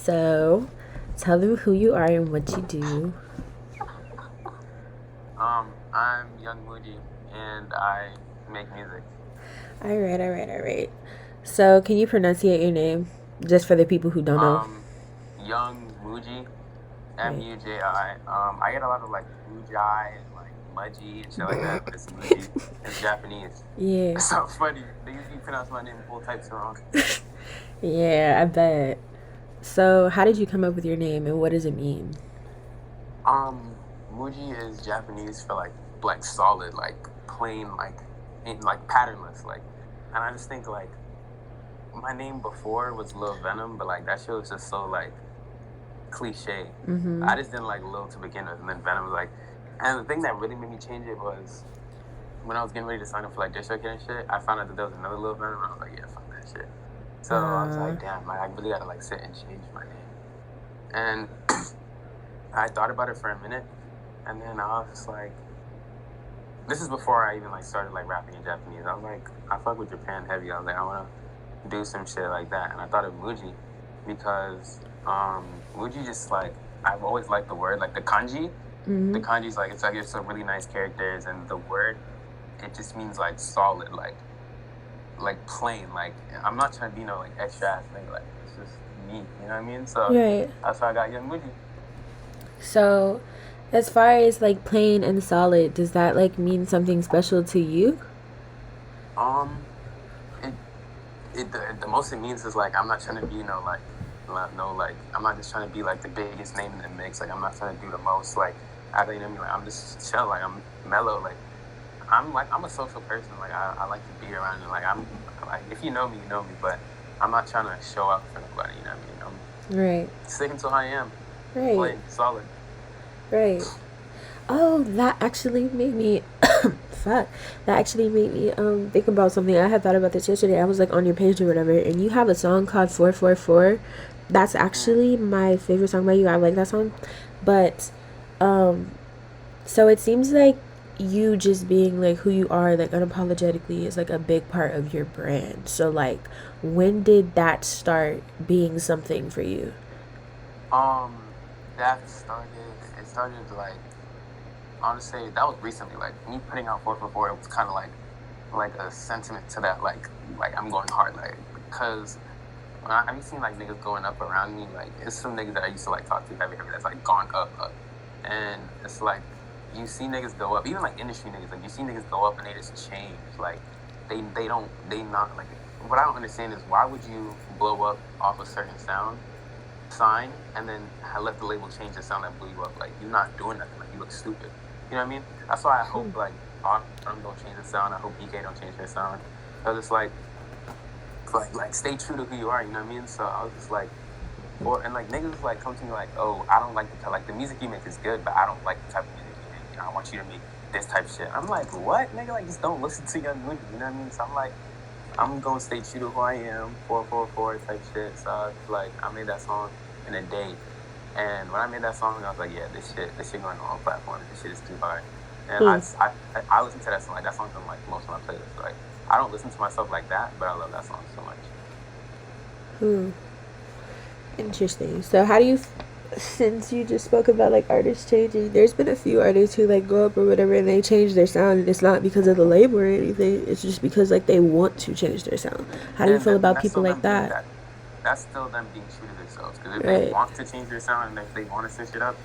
So, tell them who you are and what you do. I'm young Muji and I make music. All right. So, can you pronunciate your name just for the people who don't know? Um, young Muji, Right. Muji. I get a lot of like Muji and like Muji and shit like that, but it's Muji. It's Japanese. Yeah. It's so funny. They usually pronounce my name full types wrong. Yeah, I bet. So, how did you come up with your name and what does it mean? Muji is Japanese for like solid, like plain, like patternless, like. And I just think like my name before was Lil Venom, but like that shit was just so like cliche. Mm-hmm. I just didn't like Lil to begin with, and then Venom was like. And the thing that really made me change it was when I was getting ready to sign up for like DistroKid and shit. I found out that there was another Lil Venom, and I was like, yeah, fuck that shit. So I was Uh, like, damn, like, I really gotta like sit and change my name. And I thought about it for a minute, and then I was just like, this is before I even like started like rapping in Japanese. I was like, I fuck with Japan heavy. I was like, I wanna do some shit like that, and I thought of Muji because Muji just like I've always liked the word like the kanji. mm-hmm. The kanji's like it's some really nice characters, and the word it just means like solid, like plain. Like I'm not trying to be no like extra ass nigga. Like it's just me. You know what I mean? So Right. that's why I got Young Muji. So, as far as like plain and solid, does that like mean something special to you? Um, it the most it means is like I'm not trying to be no like I'm not just trying to be like the biggest name in the mix. Like I'm not trying to do the most like I don't know what I mean. Like I'm just chill. Like I'm mellow. Like I'm a social person. Like I like to be around and like I'm like if you know me, you know me. But I'm not trying to show up for nobody. You know what I mean? Right. I'm sticking to who I am, Right. plain solid. Right. Oh, that actually made me fuck. That actually made me think about something. I had thought about this yesterday. I was like on your page or whatever, and you have a song called 444. That's Mm. actually my favorite song by you. I like that song. But um so it seems like you just being like who you are like unapologetically is like a big part of your brand. So like when did that start being something for you? Um, that started. It started like honestly that was recently. Like me putting out 444. It was kind of like a sentiment to that. Like I'm going hard. Like because when I be seeing like niggas going up around me. Like it's some niggas that I used to like talk to heavy that's like gone up, and it's like you see niggas go up. Even like industry niggas. Like you see niggas go up and they just change. Like they don't they not like. What I don't understand is why would you blow up off a certain sound sign and then let the label change the sound that blew you up. Like you're not doing nothing. Like you look stupid. You know what I mean? That's why I hope like Autumn don't change the sound. I hope BK don't change their sound. Cause it's like stay true to who you are. You know what I mean? So I was just like, and like niggas like come to me like, oh, I don't like the music you make is good, but I don't like the type of music you make. You know, I want you to make this type of shit. I'm like, what, nigga? Like just don't listen to Young Moody. You know what I mean? So I'm like, I'm gonna stay true to who I am, 444 type shit. So like I made that song in a day. And when I made that song, I was like, yeah, this shit going on all platforms. This shit is too hard. And Hmm. I listen to that song. Like that song's on like most of my playlists. Like I don't listen to myself like that, but I love that song so much. Hmm. Interesting. So how do you since you just spoke about like artists changing, there's been a few artists who like go up or whatever and they change their sound and it's not because of the label or anything. It's just because like they want to change their sound. How do you And feel about that's people still like them being that? that. That's still them being true to themselves. Because if they Right. want to change their sound and if they want to switch it up,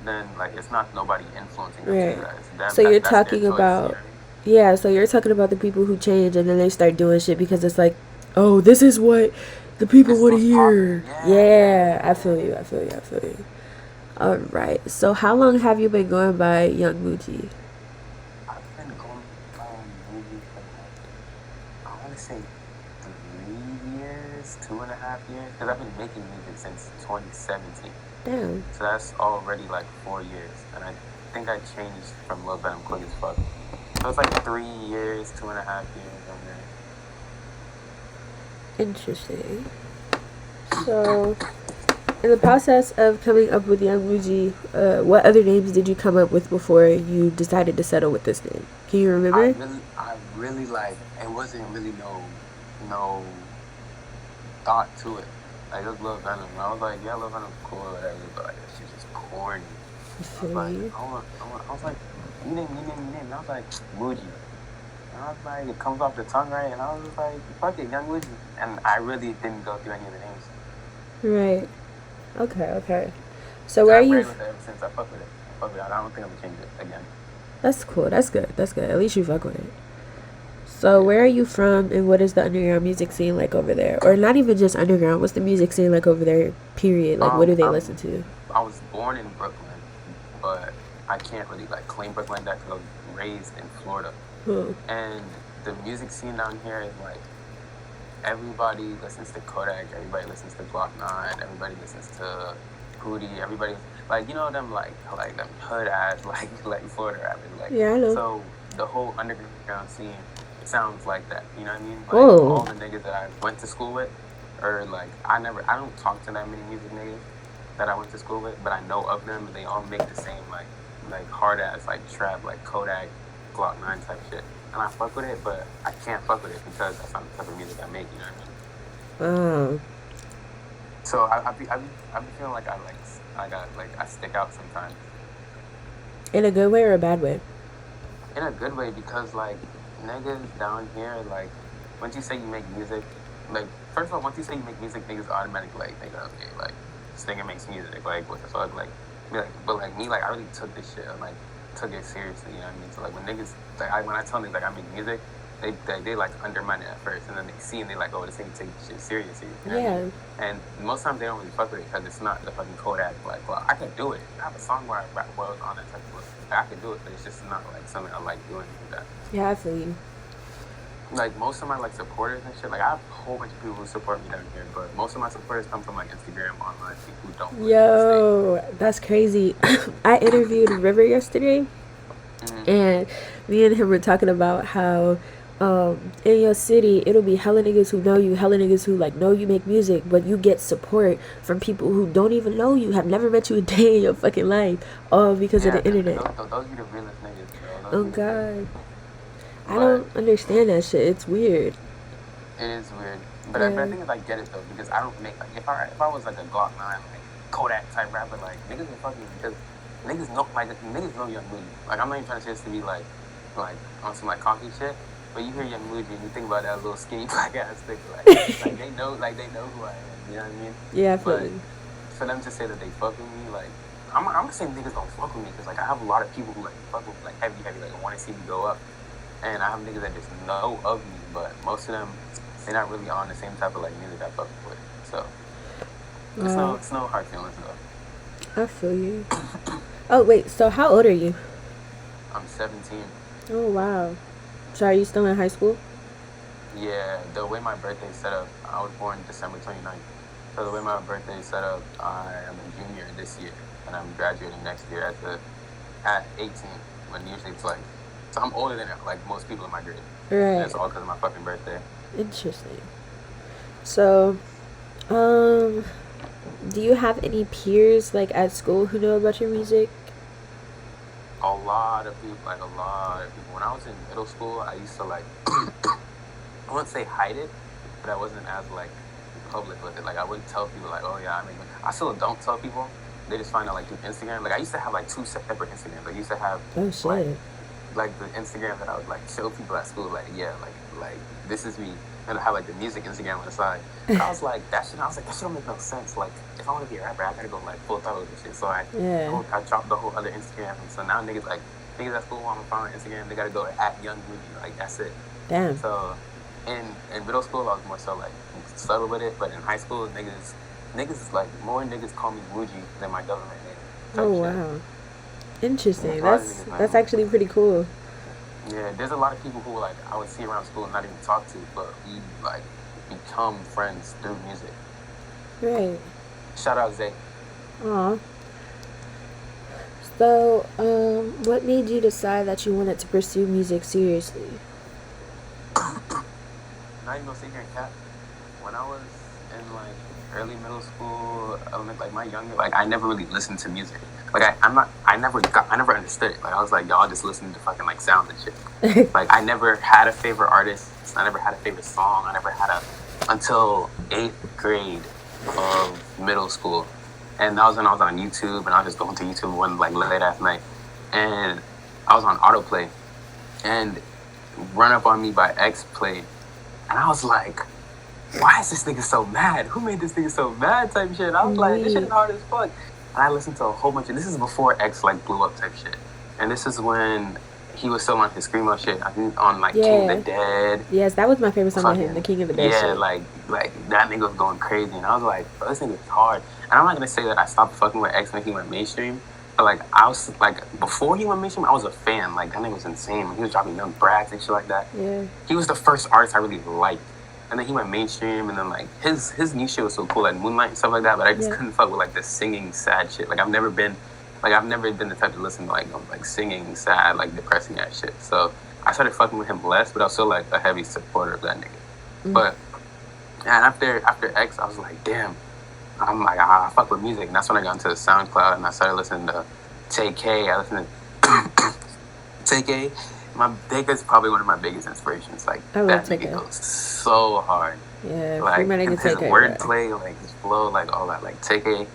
then like it's not nobody influencing them to do Right. that. It's them. So you're That's their talking choice. You know about what I mean? yeah, so you're talking about the people who change and then they start doing shit because it's like, oh, this is what the people This is want to what's popping. hear. Yeah, I feel Yeah. you. I feel you. I feel you. All right. So how long have you been going by Young Muji? I've been going by movie for like I want to say 3 years, 2.5 years, because I've been making music since 2017. Damn. So that's already like 4 years, and I think I changed from Lil Venom quick as fuck. So it's like 3 years, 2.5 years on there. Interesting. So, in the process of coming up with Young Muji, what other names did you come up with before you decided to settle with this name? Can you remember? I really like. It wasn't really no thought to it. Like it was Lil Venom. I was like, yeah, Lil Venom's cool or whatever, but like that shit's just corny. I I was feel like, you. I was like, you name. And I was like, Muji. And I was like, it comes off the tongue right, and I was just like, fuck it, Young Muji. And I really didn't go through any of the names. Right. Okay. Okay. So And where are I've you? ran with it ever since. I fuck with it. I don't think I'm gonna change it again. That's cool. That's good. That's good. At least you fuck with it. So Yeah. where are you from, and what is the underground music scene like over there? Or not even just underground. What's the music scene like over there? Period. Like, what do they listen to? I was born in Brooklyn, but I can't really like claim Brooklyn like that because I was raised in Florida. And the music scene down here is like everybody listens to Kodak, everybody listens to Glock 9, everybody listens to Hootie, everybody like them like them hood ass like Florida rappers like. Yeah, I know. So the whole underground scene sounds like that. You know what I mean? Like Oh. all the niggas that I went to school with, or like I don't talk to that many music niggas that I went to school with, but I know of them and they all make the same like hard ass like trap like Kodak, Glock 9 type shit. And I fuck with it, but I can't fuck with it because that's not the type of music I make. You know what I mean? So I be feeling like I stick out sometimes. In a good way or a bad way? In a good way, because like niggas down here, like once you say you make music, like first of all, once you say you make music, niggas automatically like think, okay, like this nigga makes music, like what the fuck, like be like, but like me, like I really took this shit and like took it seriously, you know what I mean? So like when niggas, like when I tell niggas like I make music, they like undermine it at first, and then they see and they like, oh, this nigga take this shit seriously. You know what I mean? And most times they don't really fuck with it because it's not the fucking Kodak. Like, well, I can do it. I have a song where I rap well on that type of stuff. Like, I can do it, but it's just not like something I like doing like that. Yeah, I feel you. Like most of my like supporters and shit, like I have a whole bunch of people who support me down here, but most of my supporters come from like Instagram, online, people who don't. Yo, that's crazy. I interviewed River yesterday, and me and him were talking about how in your city it'll be hella niggas who know you, hella niggas who like know you make music, but you get support from people who don't even know you, have never met you a day in your fucking life, all because of the internet. Those be the realest niggas, bro. Oh God, I don't understand that shit. It's weird. It is weird, but I think I get it though, because I don't make like if I was like a Glock 9 like Kodak type rapper, like niggas would fucking because niggas know Young Muji. Like I'm not even trying to say this to be like on some like cocky shit. But you hear Young Muji and you think about that little skinny black ass nigga, like they know who I am, you know what I mean? Yeah, but for them to say that they fuck with me, like I'm not saying niggas don't fuck with me, because like I have a lot of people who like fuck with me, like heavy, like want to see me go up, and I have niggas that just know of me, but most of them they're not really on the same type of like music I fuck with, so it's no hard feelings though. I feel you. Oh wait, so how old are you? I'm 17. Oh wow. So are you still in high school? Yeah, the way my birthday is set up, I was born December 29th. So the way my birthday is set up, I am a junior this year, and I'm graduating next year at 18, when usually it's like, so I'm older than like most people in my grade. Right. And it's all because of my fucking birthday. Interesting. So, do you have any peers like at school who know about your music? A lot of people. When I was in middle school, I used to like, I wouldn't say hide it, but I wasn't as like public with it. Like I wouldn't tell people like, oh yeah, I still don't tell people. They just find out like through Instagram. Like I used to have like 2 separate Instagrams. I used to have like the Instagram that I would like show people at school, like yeah, like this is me, and I have like the music Instagram on the side. But I was like that shit don't make no sense. Like if I want to be a rapper, I gotta go like full throttle and shit. So I dropped the whole other Instagram, and so now niggas at school want to find Instagram, they gotta go to @YoungMuji, like that's it. Damn. So in middle school I was more so like subtle with it, but in high school niggas like more niggas call me Muji than my government name. Oh wow. Interesting. That's actually pretty cool. Yeah, there's a lot of people who like I would see around school and not even talk to, but we like become friends through music. Right. Shout out Zay. Aw. So, what made you decide that you wanted to pursue music seriously? Not even gonna sit here and cap. When I was in like early middle school, like my younger, like I never really listened to music. Like I never understood it. Like I was like, y'all just listening to fucking like sound and shit. Like I never had a favorite artist. I never had a favorite song. Until 8th grade. of middle school, and that was when I was on YouTube, and I was just going to YouTube one like late at night, and I was on autoplay, and Run Up on Me by X played, and I was like, why is this nigga so mad? Who made this nigga so mad? Type shit. I was like, this shit is hard as fuck. And I listened to a whole bunch of. This is before X like blew up type shit, and this is when he was still on his screamo shit. I think on like King of the Dead. Yes, that was my favorite song by him, the King of the Dead. Yeah, shit. like that nigga was going crazy, and I was like, bro, this nigga's hard. And I'm not gonna say that I stopped fucking with X when he went mainstream, but like I was like before he went mainstream, I was a fan. Like that nigga was insane. He was dropping Young Brags and shit like that. Yeah. He was the first artist I really liked. And then he went mainstream, and then like his new shit was so cool, like Moonlight and stuff like that. But I just couldn't fuck with like the singing sad shit. Like I've never been the type to listen to like singing sad, like depressing ass shit. So I started fucking with him less, but I was still like a heavy supporter of that nigga. Mm-hmm. But and after X, I was like, damn, I'm like I fuck with music, and that's when I got into SoundCloud and I started listening to TK. I listened to TK. Take's probably one of my biggest inspirations. Like that nigga goes so hard. Yeah, like his wordplay, like his flow, like all that. Like TK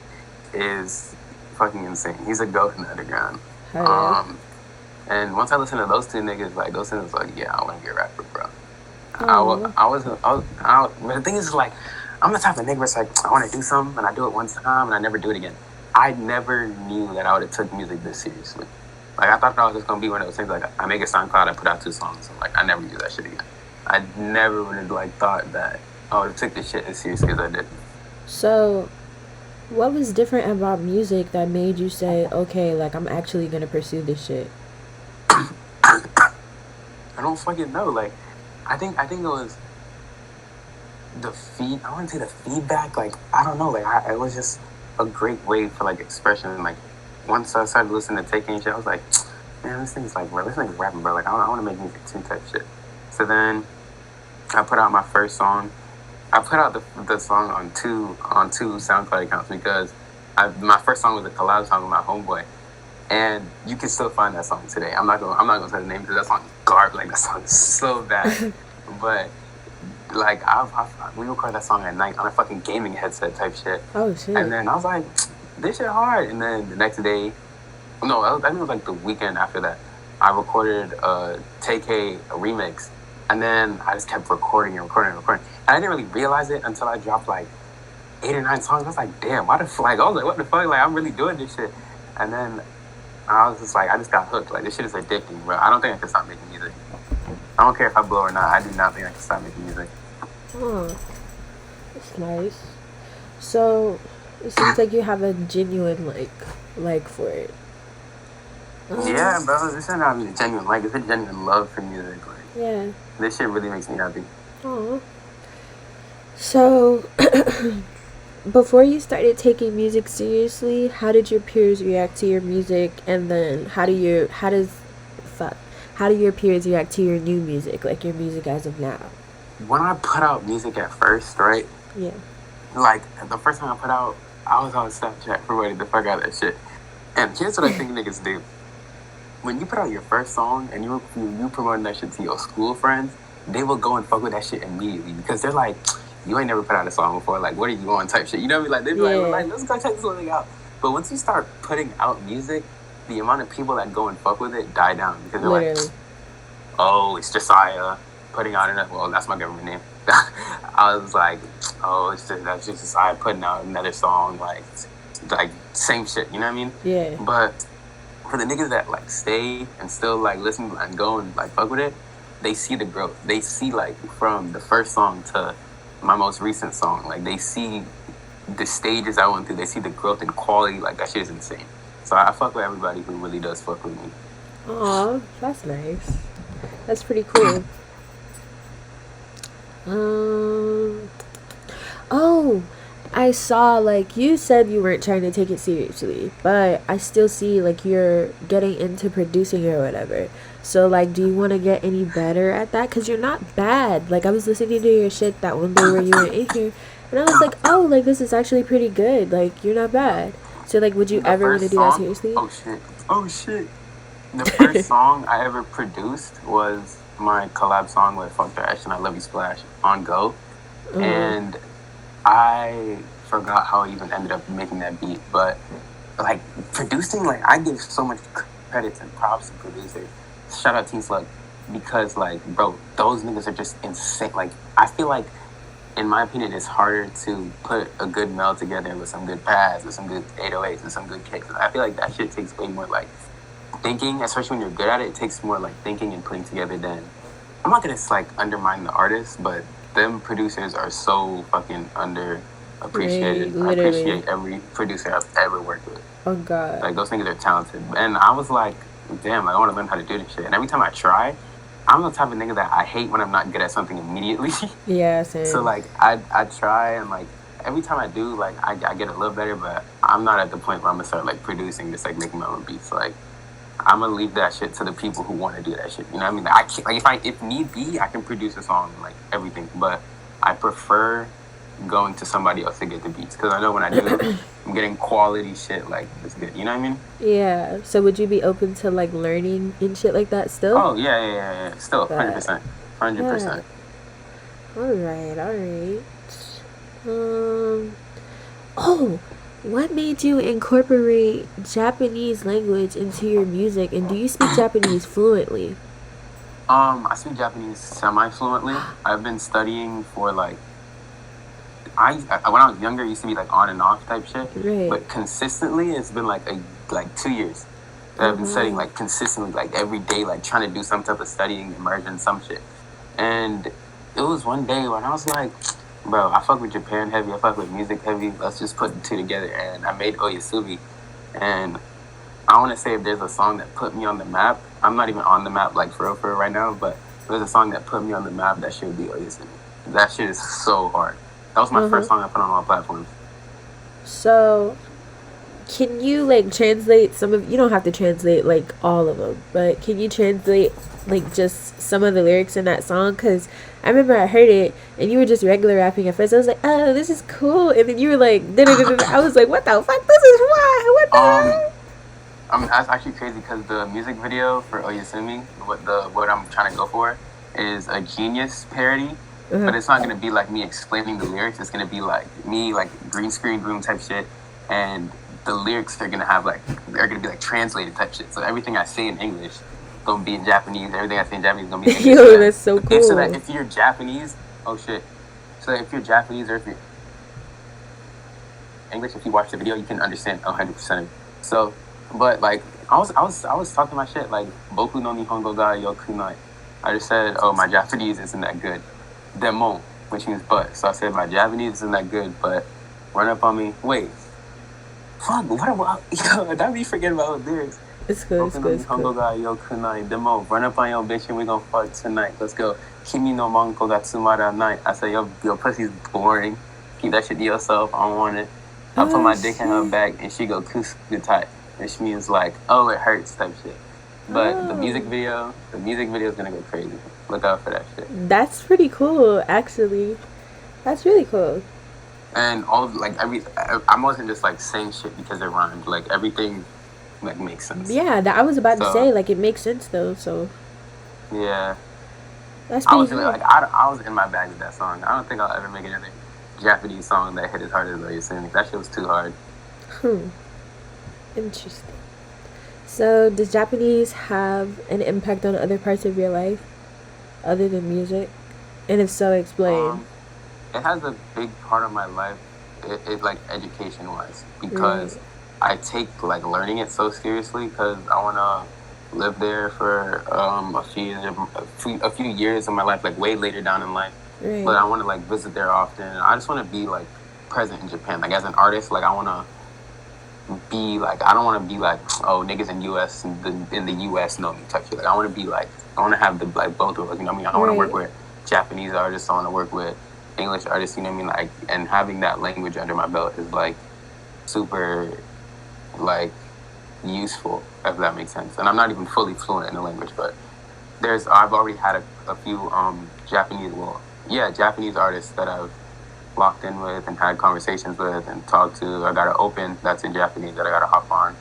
is fucking insane. He's a goat in the underground. And once I listened to those two niggas, like those niggas, like yeah, I want to be a rapper, bro. But the thing is, like, I'm the type of nigga where it's like I want to do something and I do it one time and I never do it again. I never knew that I would have took music this seriously. Like, I thought that was just going to be one of those things, like, I make a SoundCloud, I put out 2 songs, and, like, I never do that shit again. I never would have, like, thought that I would have took this shit as seriously as I did. So, what was different about music that made you say, okay, like, I'm actually going to pursue this shit? I don't fucking know. Like, I think it was I wouldn't say the feedback, like, I don't know. Like, it was just a great way for, like, expression, like, once I started listening to TK and shit, I was like, man, this thing's like, bro, this nigga's rapping, bro. Like, I want to make music too type shit. So then I put out my first song. I put out the song on two SoundCloud accounts because my first song was a collab song with my homeboy, and you can still find that song today. I'm not gonna say the name because that song is garbage. Like that song is so bad, but like we recorded that song at night on a fucking gaming headset type shit. Oh shit! And then I was like, this shit hard. And then the next day, I think it was like the weekend after that, I recorded TK a remix. And then I just kept recording. And I didn't really realize it until I dropped like 8 or 9 songs. I was like, damn, why the fuck? I was like, what the fuck? Like, I'm really doing this shit. And then I was just like, I just got hooked. Like, this shit is addicting, bro. I don't think I can stop making music. I don't care if I blow or not. I do not think I can stop making music. Oh, that's nice. So, it seems like you have a genuine like for it. Yeah, bro. This is not a genuine like. It's a genuine love for music. Like, yeah. This shit really makes me happy. Oh. So, before you started taking music seriously, how did your peers react to your music, and then how do your peers react to your new music, like your music as of now? When I put out music at first, right? Yeah. Like, the first time I put out, I was on Snapchat promoting the fuck out of that shit. And here's what I think niggas do. When you put out your first song and you promoting that shit to your school friends, they will go and fuck with that shit immediately because they're like, you ain't never put out a song before. Like, what are you on type shit? You know what I mean? Like, they be like, let's go check this thing out. But once you start putting out music, the amount of people that go and fuck with it die down because they're like, oh, it's Josiah putting out another. Well, that's my government name. I was like, oh, that's just Josiah putting out another song, like same shit. You know what I mean? Yeah. But for the niggas that like stay and still like listen and go and like fuck with it, they see the growth. They see like from the first song to my most recent song, like they see the stages I went through. They see the growth and quality. Like that shit is insane. So I fuck with everybody who really does fuck with me. Aw, that's nice. That's pretty cool. Oh, I saw, like, you said you weren't trying to take it seriously, but I still see, like, you're getting into producing or whatever. So, like, do you want to get any better at that? Because you're not bad. Like, I was listening to your shit that one day where you were in here, and I was like, oh, like, this is actually pretty good. Like, you're not bad. So, like, would you ever want to do that seriously? Oh, shit. The first song I ever produced was my collab song with Fuck the Action, I Love You Splash on Go. And I forgot how I even ended up making that beat. But like producing, like I give so much credits and props to producers. Shout out Teen Slug, because like bro, those niggas are just insane. Like I feel like, in my opinion, it's harder to put a good meld together with some good pads, with some good 808s, and some good kicks. I feel like that shit takes way more like thinking, especially when you're good at it. It takes more like thinking and putting together than. I'm not gonna like undermine the artists, but them producers are so fucking underappreciated. I Literally. appreciate every producer I've ever worked with. Oh God. Like those niggas are talented, and I was like, damn, like, I want to learn how to do this shit. And every time I try, I'm the type of nigga that I hate when I'm not good at something immediately. Yeah, same. So like I try, and like every time I do, like I get a little better, but I'm not at the point where I'm gonna start like producing, just like making my own beats. Like I'm gonna leave that shit to the people who want to do that shit. You know what I mean? Like, I can't, like if need be, I can produce a song, like everything. But I prefer going to somebody else to get the beats, because I know when I do, I'm getting quality shit like it's good. You know what I mean? Yeah. So would you be open to like learning and shit like that still? Oh yeah. Still, 100%, 100%. All right. Oh, what made you incorporate Japanese language into your music, and do you speak Japanese fluently? I speak Japanese semi-fluently. I've been studying for like I when I was younger, it used to be like on and off type shit. Right. But consistently, it's been like 2 years that I've been studying like consistently, like every day, like trying to do some type of studying, immersion, some shit. And it was one day when I was like, bro, I fuck with Japan heavy, I fuck with music heavy. Let's just put the two together. And I made Oyasumi. And I want to say, if there's a song that put me on the map, I'm not even on the map like for real right now, but if there's a song that put me on the map, that shit would be Oyasumi. That shit is so hard. That was my first song I put on all platforms. So, can you like translate some of? You don't have to translate like all of them, but can you translate like just some of the lyrics in that song? Because I remember I heard it and you were just regular rapping at first. I was like, oh, this is cool, and then you were like, I was like, what the fuck? This is why? What the? I mean, that's actually crazy, because the music video for Oyasumi, what I'm trying to go for, is a Genius parody. But it's not going to be like me explaining the lyrics. It's going to be like me, like green screen room type shit. And the lyrics are going to have like, they're going to be like translated type shit. So everything I say in English is going to be in Japanese. Everything I say in Japanese is going to be in English. Yo, that's so cool. So that if you're Japanese, oh shit. So if you're Japanese, or if you're English, if you watch the video, you can understand 100%. So, but like, I was talking my shit, like, Boku no Nihongo ga yokunai. I just said, oh, my Japanese isn't that good. Demo, which means but. So I said, my Japanese isn't that good, but run up on me. Wait. Fuck, yo, that be forgetting about those lyrics. It's good, it's good. Yo kunai demo. Run up on your bitch and we gonna fuck tonight. Let's go. Kimi no manko ga tsumara night. I said, your pussy's boring. Keep that shit to yourself. I don't want it. I put my dick in her back and she go kusu tight, which means like, oh, it hurts type shit. But the music video is gonna go crazy. Look out for that shit. That's pretty cool, actually. That's really cool. And all of like I wasn't just like saying shit because it rhymed. Like everything like makes sense. Yeah, that I was about to say, like, it makes sense though. So yeah, that's pretty cool. Like I was in my bag with that song. I don't think I'll ever make another Japanese song that hit as hard as Oyasumi. That shit was too hard. Interesting. So, does Japanese have an impact on other parts of your life other than music? And if so, explain. It has a big part of my life, it like education-wise, because I take like learning it so seriously, because I want to live there for a few years of my life, like way later down in life. But I want to like visit there often. I just want to be like present in Japan. Like as an artist, like I want to be like, I don't want to be like, oh, niggas in US in the US know me type shit. Like I want to be like, I want to have the like both of us, you know what I mean? I want to work with Japanese artists, I want to work with English artists, you know what I mean? Like, and having that language under my belt is like super like useful, if that makes sense. And I'm not even fully fluent in the language, but I've already had a few Japanese artists that I've locked in with and had conversations with and talked to. I got an open that's in Japanese that I gotta hop on.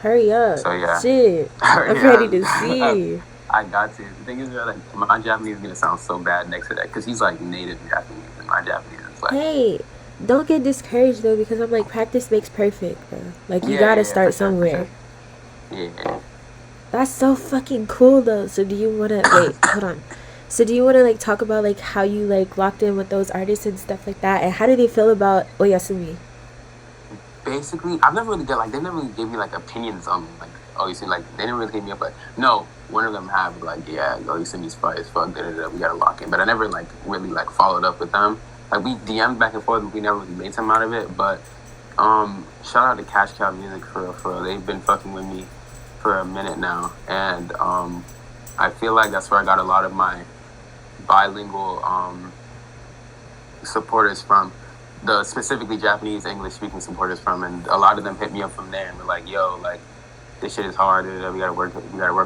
Hurry up. So yeah. Shit. I'm ready to see. I got to. The thing is, like, my Japanese is gonna sound so bad next to that, because he's like native Japanese and my Japanese is like. Hey, don't get discouraged though, because I'm like, practice makes perfect, bro. Like, you Yeah, gotta yeah, yeah, for start sure, for somewhere. sure. Yeah. That's so fucking cool though. So do you wanna wait, hold on. So do you wanna like talk about like how you like locked in with those artists and stuff like that, and how do they feel about Oyasumi? Basically, I've never really got like they never really gave me like opinions on like you see like they didn't really hit me up like no one of them have like yeah you see me's fire as fuck we gotta lock in, but I never like really like followed up with them. Like we DM'd back and forth, but we never really made something out of it. But shout out to Cash Cow Music for real. They've been fucking with me for a minute now, and I feel like that's where I got a lot of my bilingual supporters from, the specifically Japanese English speaking supporters from, and a lot of them hit me up from there and were like, "Yo, like this shit is hard. We gotta work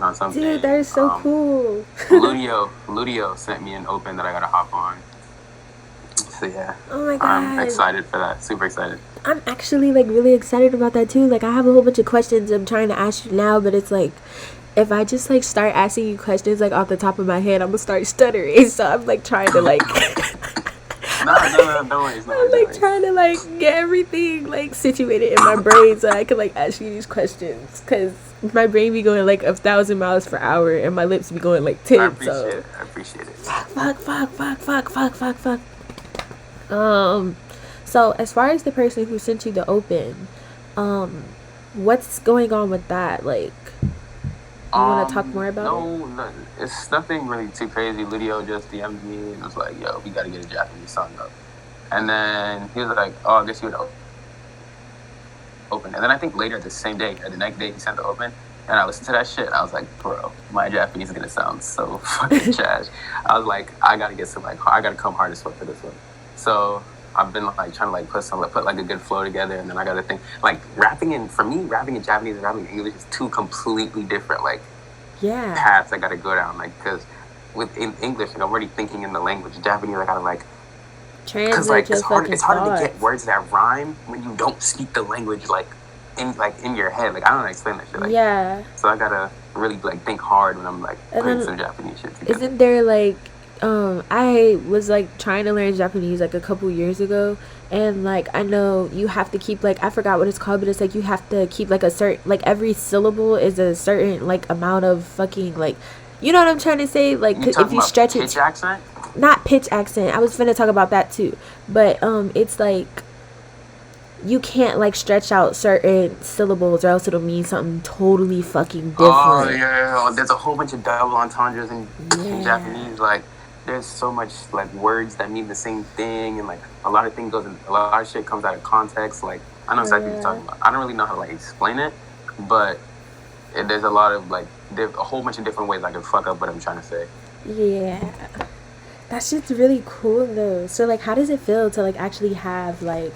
on something." Dude, that is so cool. Ludio sent me an open that I gotta hop on. So yeah, Oh my god, I'm excited for that. Super excited. I'm actually like really excited about that too. Like, I have a whole bunch of questions I'm trying to ask you now, but it's like, if I just like start asking you questions like off the top of my head, I'm gonna start stuttering. So I'm like trying to like No worries. I'm like trying to like get everything like situated in my brain so I can like ask you these questions, because my brain be going like 1,000 miles per hour and my lips be going like 10. I appreciate it. Fuck. So as far as the person who sent you the open, what's going on with that? Like, you want to talk more about it? No, it's nothing really too crazy. Ludio just DM'd me and was like, "Yo, we gotta get a Japanese song up." And then he was like, "Oh, I guess you would open." And then I think later the same day or the next day he sent the open, and I listened to that shit. And I was like, "Bro, my Japanese is gonna sound so fucking trash." I was like, "I gotta get some like I gotta come hard as fuck for this one." So I've been like trying to like put like a good flow together, and then I gotta think like rapping in Japanese and rapping in English is two completely different like paths I gotta go down. Like, because in English, like I'm already thinking in the language. Japanese, I gotta like because like it's hard to get words that rhyme when you don't speak the language like in your head. Like I don't know how to explain that shit. Like, so I gotta really like think hard when I'm like putting some Japanese shit together. Isn't there like I was like trying to learn Japanese like a couple years ago, and like I know you have to keep like, I forgot what it's called, but it's like you have to keep like a certain, like every syllable is a certain like amount of fucking like, you know what I'm trying to say, like if you stretch it, pitch accent? Not pitch accent, I was finna talk about that too, but it's like you can't like stretch out certain syllables or else it'll mean something totally fucking different. Oh yeah, there's a whole bunch of double entendres in Japanese. Like there's so much like words that mean the same thing, and like a lot of shit comes out of context. Like I know exactly what you're talking about. I don't really know how to like explain it, but there's a lot of like a whole bunch of different ways I can fuck up what I'm trying to say. Yeah, that shit's really cool though. So like, how does it feel to like actually have like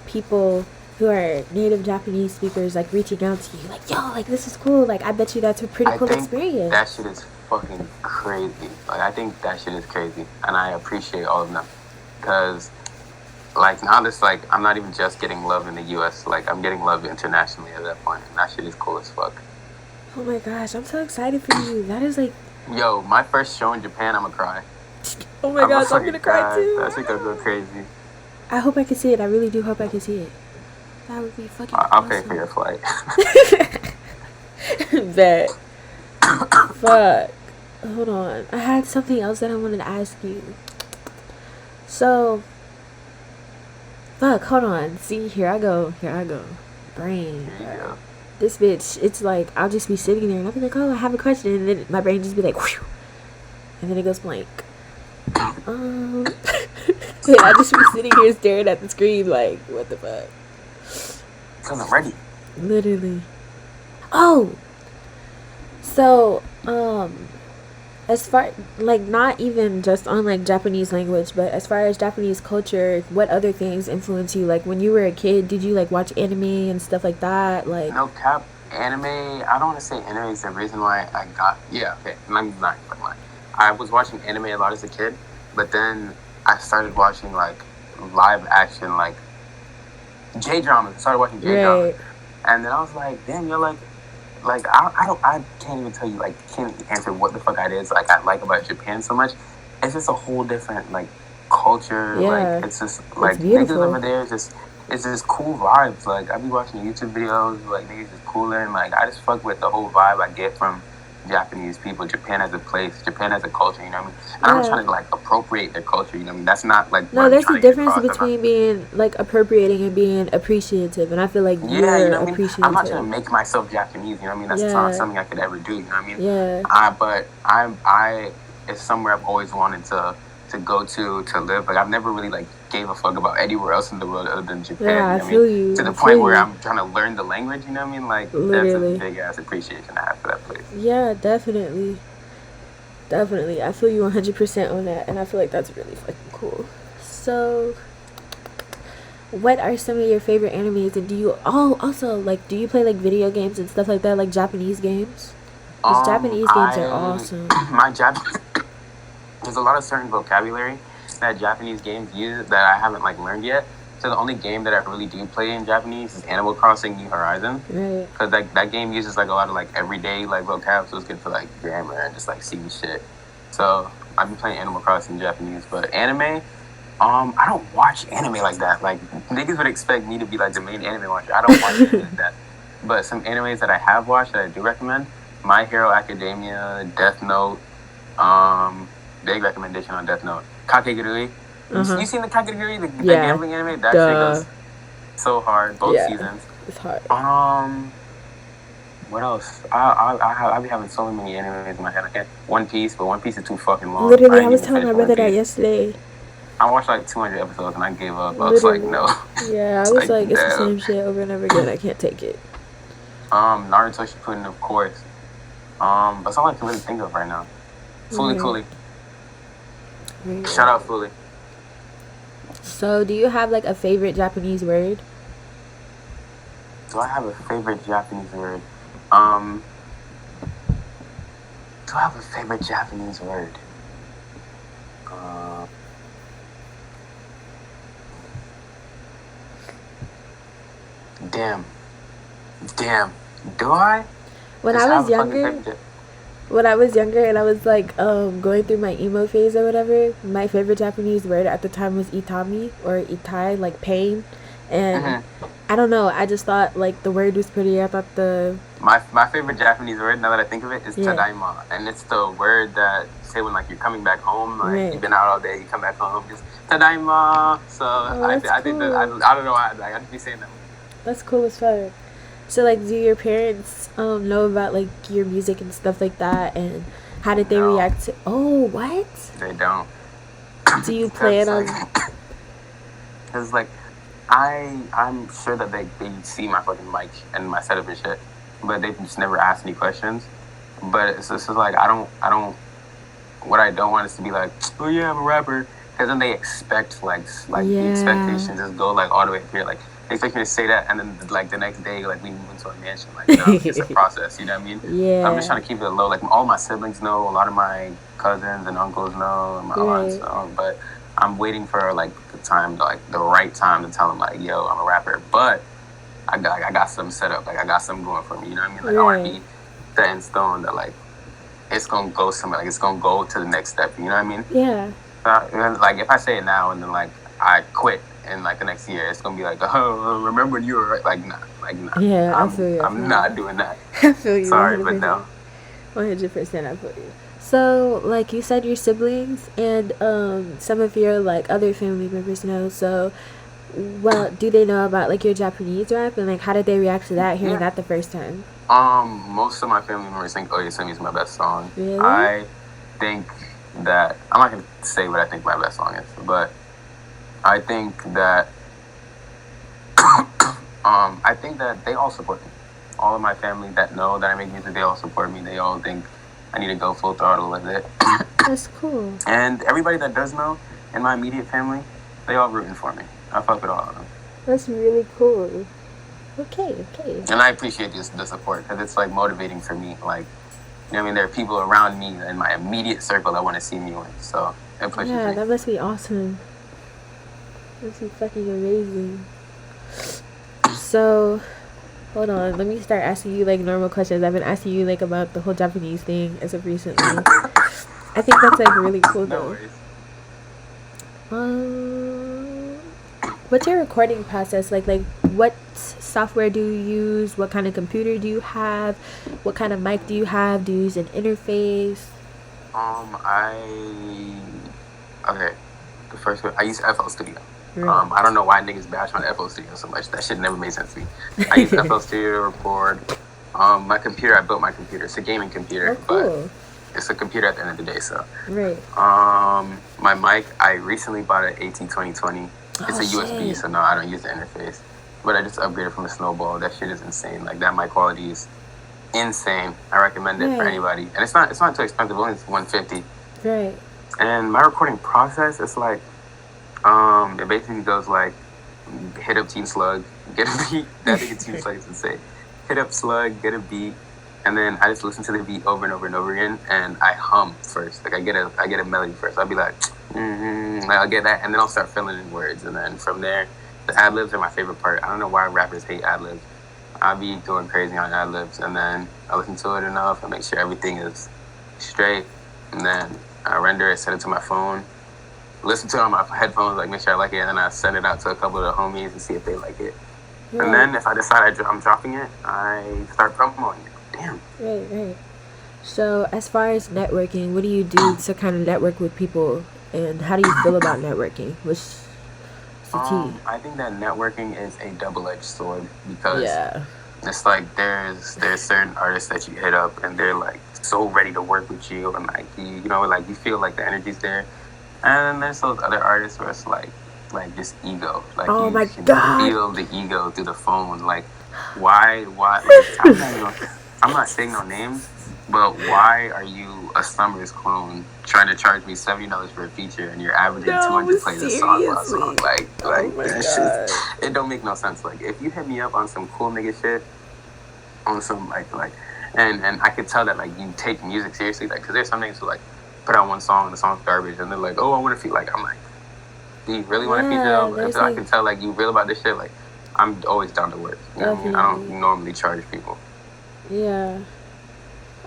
people who are native Japanese speakers like reaching out to you like, yo, like this is cool, like I bet you that's a pretty cool experience? That shit is fucking crazy. Like I think that shit is crazy, and I appreciate all of them, because like now this like I'm not even just getting love in the US, like I'm getting love internationally at that point, and that shit is cool as fuck. Oh my gosh, I'm so excited for you. That is like, yo, my first show in Japan, I'm gonna cry. Oh my gosh, I'm gonna cry too. That shit gonna go crazy. I hope I can see it. I really do hope I can see it. That would be fucking I'll awesome. pay for your flight. Bet. Fuck. Hold on. I had something else that I wanted to ask you. So, fuck, hold on. See, here I go. Brain. Here you go. This bitch, it's like, I'll just be sitting there and I'll be like, oh, I have a question. And then my brain just be like, whew, and then it goes blank. And I just be sitting here staring at the screen like, what the fuck? Because I'm ready. Literally. Oh! So, as far, like, not even just on, like, Japanese language, but as far as Japanese culture, what other things influence you? Like, when you were a kid, did you, like, watch anime and stuff like that? Like, no cap, anime, I don't want to say anime is the reason why I got, I'm not fucking lying. I was watching anime a lot as a kid, but then I started watching, like, live action, like, J-dramas. I started watching J-dramas. Right. And then I was like, damn, you're like, I can't even tell you, like, can't answer what the fuck it is, like, I like about Japan so much. It's just a whole different, like, culture. Yeah. Like it's just It's like niggas beautiful. over there is just it's just cool vibes. Like I be watching YouTube videos, like niggas just cooler, and like I just fuck with the whole vibe I get from Japanese people. Japan has a place. Japan has a culture. You know what I mean? And I'm not Yeah. trying to like appropriate their culture. You know what I mean? That's not like what No, I'm there's a trying to get difference across. I'm not, between being like appropriating and being appreciative, and I feel like yeah, you're you know what I mean? I'm not trying to appreciative. make myself Japanese. You know what I mean? That's not Yeah. something I could ever do. You know what I mean? Yeah. But I it's somewhere I've always wanted to go to live. Like I've never really like gave a fuck about anywhere else in the world other than Japan. Yeah, You know I what I feel mean? you. To the I point feel where you. I'm trying to learn the language. You know what I mean? Like Literally. that's a big ass appreciation I have for that place. Yeah, definitely. Definitely. I feel you 100% on that, and I feel like that's really fucking cool. So, what are some of your favorite animes, and do you also like do you play like video games and stuff like that, like Japanese games? Because Japanese games are awesome. My Japanese there's a lot of certain vocabulary that Japanese games use that I haven't like learned yet. So the only game that I really do play in Japanese is Animal Crossing New Horizons. Right. Because that game uses like a lot of like everyday like vocab, so it's good for like grammar and just like seeing shit. So I've been playing Animal Crossing in Japanese, but anime, I don't watch anime like that. Like niggas would expect me to be like the main anime watcher. I don't watch anime like that. But some animes that I have watched that I do recommend: My Hero Academia, Death Note. Big recommendation on Death Note. Kakegurui. You seen the Kakegurui, the gambling anime? That shit goes so hard. Both seasons. It's hard. What else? I be having so many animes in my head. I can't. One Piece, but One Piece is too fucking long. Literally, I was telling my brother that yesterday. I watched like 200 episodes and I gave up. I was like, no. Yeah, I was like, it's the same shit over and over again. I can't take it. Naruto Shippuden, of course. That's all I can really think of right now. Fully. Shout out Fully. So, do you have like a favorite Japanese word? Do I have a favorite Japanese word? Do I have a favorite Japanese word? Damn. Do I? When I was younger and I was like going through my emo phase or whatever, my favorite Japanese word at the time was itami or itai, like pain. And I don't know, I just thought like the word was pretty. I thought my favorite Japanese word, now that I think of it, is tadaima, and it's the word that you say when like you're coming back home, like you've been out all day, you come back home, just tadaima. So I think that I don't know why I just be saying that. That's cool as fuck. So like, do your parents know about like your music and stuff like that, and how did they react to? Oh, what? They don't. Do you plan on? Because like, I'm sure that they see my fucking mic and my setup and shit, but they just never ask any questions. But it's just like I don't. What I don't want is to be like, oh yeah, I'm a rapper, because then they expect like the expectations just go like all the way up here, like. They expect me to say that, and then like the next day, like we move into a mansion. Like, no, it's a process. You know what I mean? Yeah. I'm just trying to keep it low. Like all my siblings know, a lot of my cousins and uncles know, and my aunts know. But I'm waiting for like the right time to tell them like, yo, I'm a rapper. But I got something set up. Like I got something going for me. You know what I mean? Like I want to be set in stone that like it's gonna go somewhere. Like it's gonna go to the next step. You know what I mean? Yeah. Like if I say it now and then like I quit. And like the next year, it's gonna be like, oh, remember when you were right? Like, nah. Yeah, I feel you. I'm not doing that. I feel you. Sorry, 100%. But no. 100%, I feel you. So, like you said, your siblings and some of your like other family members know. So, well, do they know about like your Japanese rap, and like how did they react to that? Hearing that the first time. Most of my family members think Oyasumi is my best song. Really? I think that I'm not gonna say what I think my best song is, but. I think that they all support me. All of my family that know that I make music, they all support me. They all think I need to go full throttle with it. That's cool. And everybody that does know in my immediate family, they all rooting for me. I fuck with all of them. That's really cool. Okay. And I appreciate the support because it's like motivating for me. Like, you know what I mean? There are people around me in my immediate circle that want to see me win. So it pushes me. Yeah, that must be awesome. This is fucking amazing. So, hold on. Let me start asking you like normal questions. I've been asking you like about the whole Japanese thing as of recently. I think that's like really cool though. No worries. Um, what's your recording process like? Like, what software do you use? What kind of computer do you have? What kind of mic do you have? Do you use an interface? I okay. The first one I use FL Studio. Right. I don't know why niggas bash on FL Studio so much. That shit never made sense to me. I use FL Studio to record. My computer, I built my computer. It's a gaming computer, Oh, cool. but it's a computer at the end of the day. So, Right. my mic, I recently bought an AT2020. It's a Oh, USB, shit. so no, I don't use the interface. But I just upgraded from a Snowball. That shit is insane. Like that mic quality is insane. I recommend it for Right. anybody. And it's not too expensive. Only it's $150. Right. And my recording process is like, it basically goes like, hit up Team Slug, get a beat. That nigga Team Slug is insane. Hit up Slug, get a beat, and then I just listen to the beat over and over and over again, and I hum first. Like I get a melody first. I'll be like, like I'll get that, and then I'll start filling in words, and then from there, the ad libs are my favorite part. I don't know why rappers hate ad libs. I'll be going crazy on ad libs, and then I listen to it enough and make sure everything is straight, and then I render it, send it to my phone, listen to it on my headphones, like make sure I like it, and then I send it out to a couple of the homies and see if they like it. Right. And then if I decide I'm dropping it, I start promoting it. Damn. Right. Right. So, as far as networking, what do you do to kind of network with people, and how do you feel about networking? What's the tea? I think that networking is a double-edged sword because Yeah. it's like there's certain artists that you hit up and they're like so ready to work with you and like you know like you feel like the energy's there, and then there's those other artists where it's like just ego, like Oh you my can God. feel the ego through the phone. Like why like, I'm not saying no names, but why are you a Summers clone trying to charge me $70 for a feature and you're averaging No, 200 plays a song per seriously. song? Like Oh my that God. shit, it don't make no sense. Like if you hit me up on some cool nigga shit, on some like and I could tell that like you take music seriously, like because there's some niggas who like put out one song and the song's garbage and they're like, oh, I want to feel like, I'm like, do you really want to feature? Yeah, If there's I like can tell like you real about this shit, like I'm always down to work. You know what I mean? I definitely. don't normally charge people, Yeah.